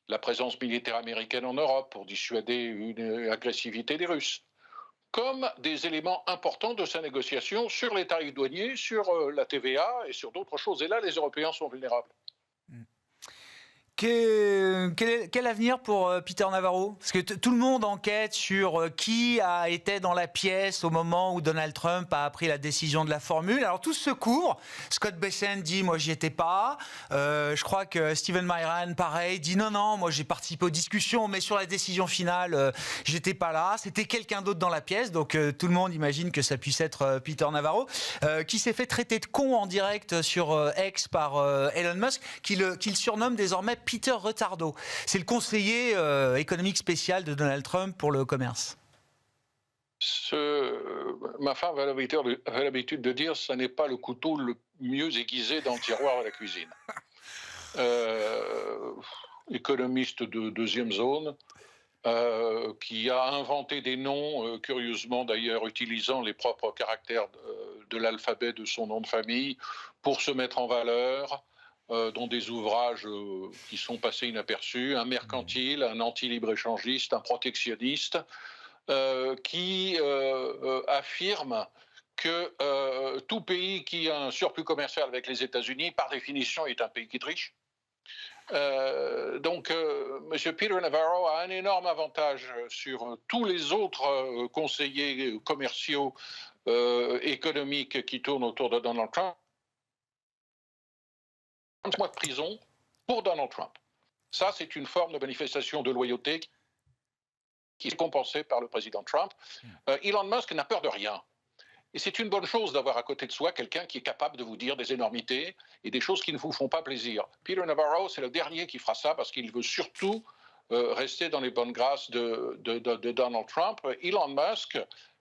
la présence militaire américaine en Europe pour dissuader une agressivité des Russes, comme des éléments importants de sa négociation sur les tarifs douaniers, sur la TVA et sur d'autres choses. Et là, les Européens sont vulnérables. Quel avenir pour Peter Navarro? Parce que tout le monde enquête sur qui a été dans la pièce au moment où Donald Trump a pris la décision de la formule. Alors tous se couvrent. Scott Bessent dit « moi j'y étais pas ». Je crois que Stephen Myran, pareil, dit « non, moi j'ai participé aux discussions, mais sur la décision finale, j'étais pas là. C'était quelqu'un d'autre dans la pièce ». Donc tout le monde imagine que ça puisse être Peter Navarro, qui s'est fait traiter de con en direct sur X par Elon Musk, qu'il surnomme désormais Peter Retardo. C'est le conseiller économique spécial de Donald Trump pour le commerce. Ma femme avait l'habitude de dire que ce n'est pas le couteau le mieux aiguisé dans le tiroir de la cuisine. Économiste de deuxième zone, qui a inventé des noms, curieusement d'ailleurs utilisant les propres caractères de l'alphabet de son nom de famille pour se mettre en valeur, dont des ouvrages qui sont passés inaperçus, un mercantile, un anti-libre-échangiste, un protectionniste, qui affirme que tout pays qui a un surplus commercial avec les États-Unis, par définition, est un pays qui triche. Donc, M. Peter Navarro a un énorme avantage sur tous les autres conseillers commerciaux économiques qui tournent autour de Donald Trump. 30 mois de prison pour Donald Trump. Ça, c'est une forme de manifestation de loyauté qui est compensée par le président Trump. Elon Musk n'a peur de rien. Et c'est une bonne chose d'avoir à côté de soi quelqu'un qui est capable de vous dire des énormités et des choses qui ne vous font pas plaisir. Peter Navarro, c'est le dernier qui fera ça parce qu'il veut surtout rester dans les bonnes grâces de Donald Trump. Elon Musk,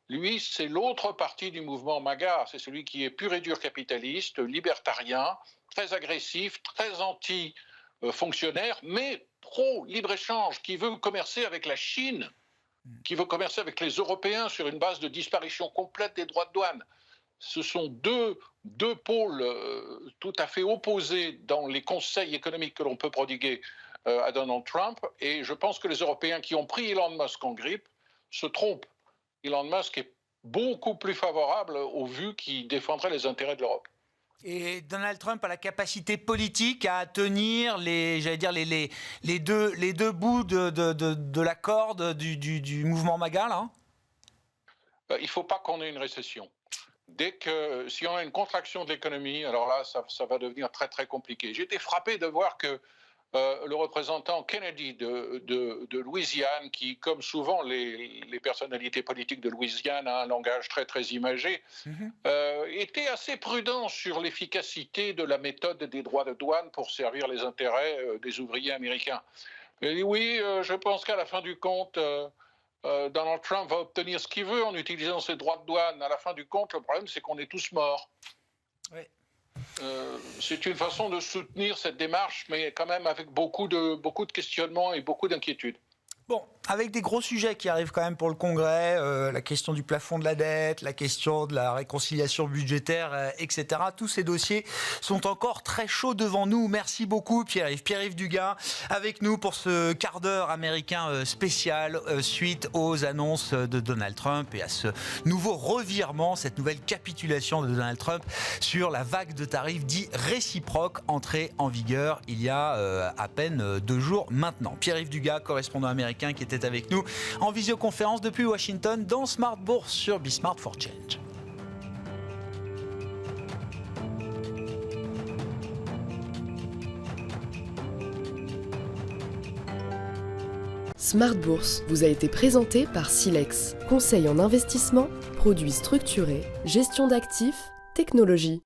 lui, c'est l'autre partie du mouvement MAGA. C'est celui qui est pur et dur capitaliste, libertarien, très agressif, très anti-fonctionnaire, mais pro-libre-échange, qui veut commercer avec la Chine, qui veut commercer avec les Européens sur une base de disparition complète des droits de douane. Ce sont deux pôles tout à fait opposés dans les conseils économiques que l'on peut prodiguer à Donald Trump. Et je pense que les Européens qui ont pris Elon Musk en grippe se trompent. Elon Musk est beaucoup plus favorable aux vues qui défendraient les intérêts de l'Europe. Et Donald Trump a la capacité politique à tenir les deux bouts de la corde du mouvement MAGA, là? Il ne faut pas qu'on ait une récession. Si on a une contraction de l'économie, alors là, ça va devenir très, très compliqué. J'ai été frappé de voir que le représentant Kennedy de Louisiane, qui, comme souvent les personnalités politiques de Louisiane, a un langage très, très imagé, était assez prudent sur l'efficacité de la méthode des droits de douane pour servir les intérêts des ouvriers américains. Il dit oui, je pense qu'à la fin du compte, Donald Trump va obtenir ce qu'il veut en utilisant ses droits de douane. À la fin du compte, le problème, c'est qu'on est tous morts. Oui. C'est une façon de soutenir cette démarche, mais quand même avec beaucoup de questionnements et beaucoup d'inquiétudes. Bon, avec des gros sujets qui arrivent quand même pour le Congrès, la question du plafond de la dette, la question de la réconciliation budgétaire, etc. Tous ces dossiers sont encore très chauds devant nous. Merci beaucoup Pierre-Yves Dugas, avec nous pour ce quart d'heure américain spécial suite aux annonces de Donald Trump et à ce nouveau revirement, cette nouvelle capitulation de Donald Trump sur la vague de tarifs dits réciproques entrée en vigueur il y a à peine 2 jours maintenant. Pierre-Yves Dugas, correspondant américain qui était avec nous en visioconférence depuis Washington dans Smart Bourse sur Bismart for Change. Smart Bourse vous a été présenté par Silex, conseil en investissement, produits structurés, gestion d'actifs, technologie.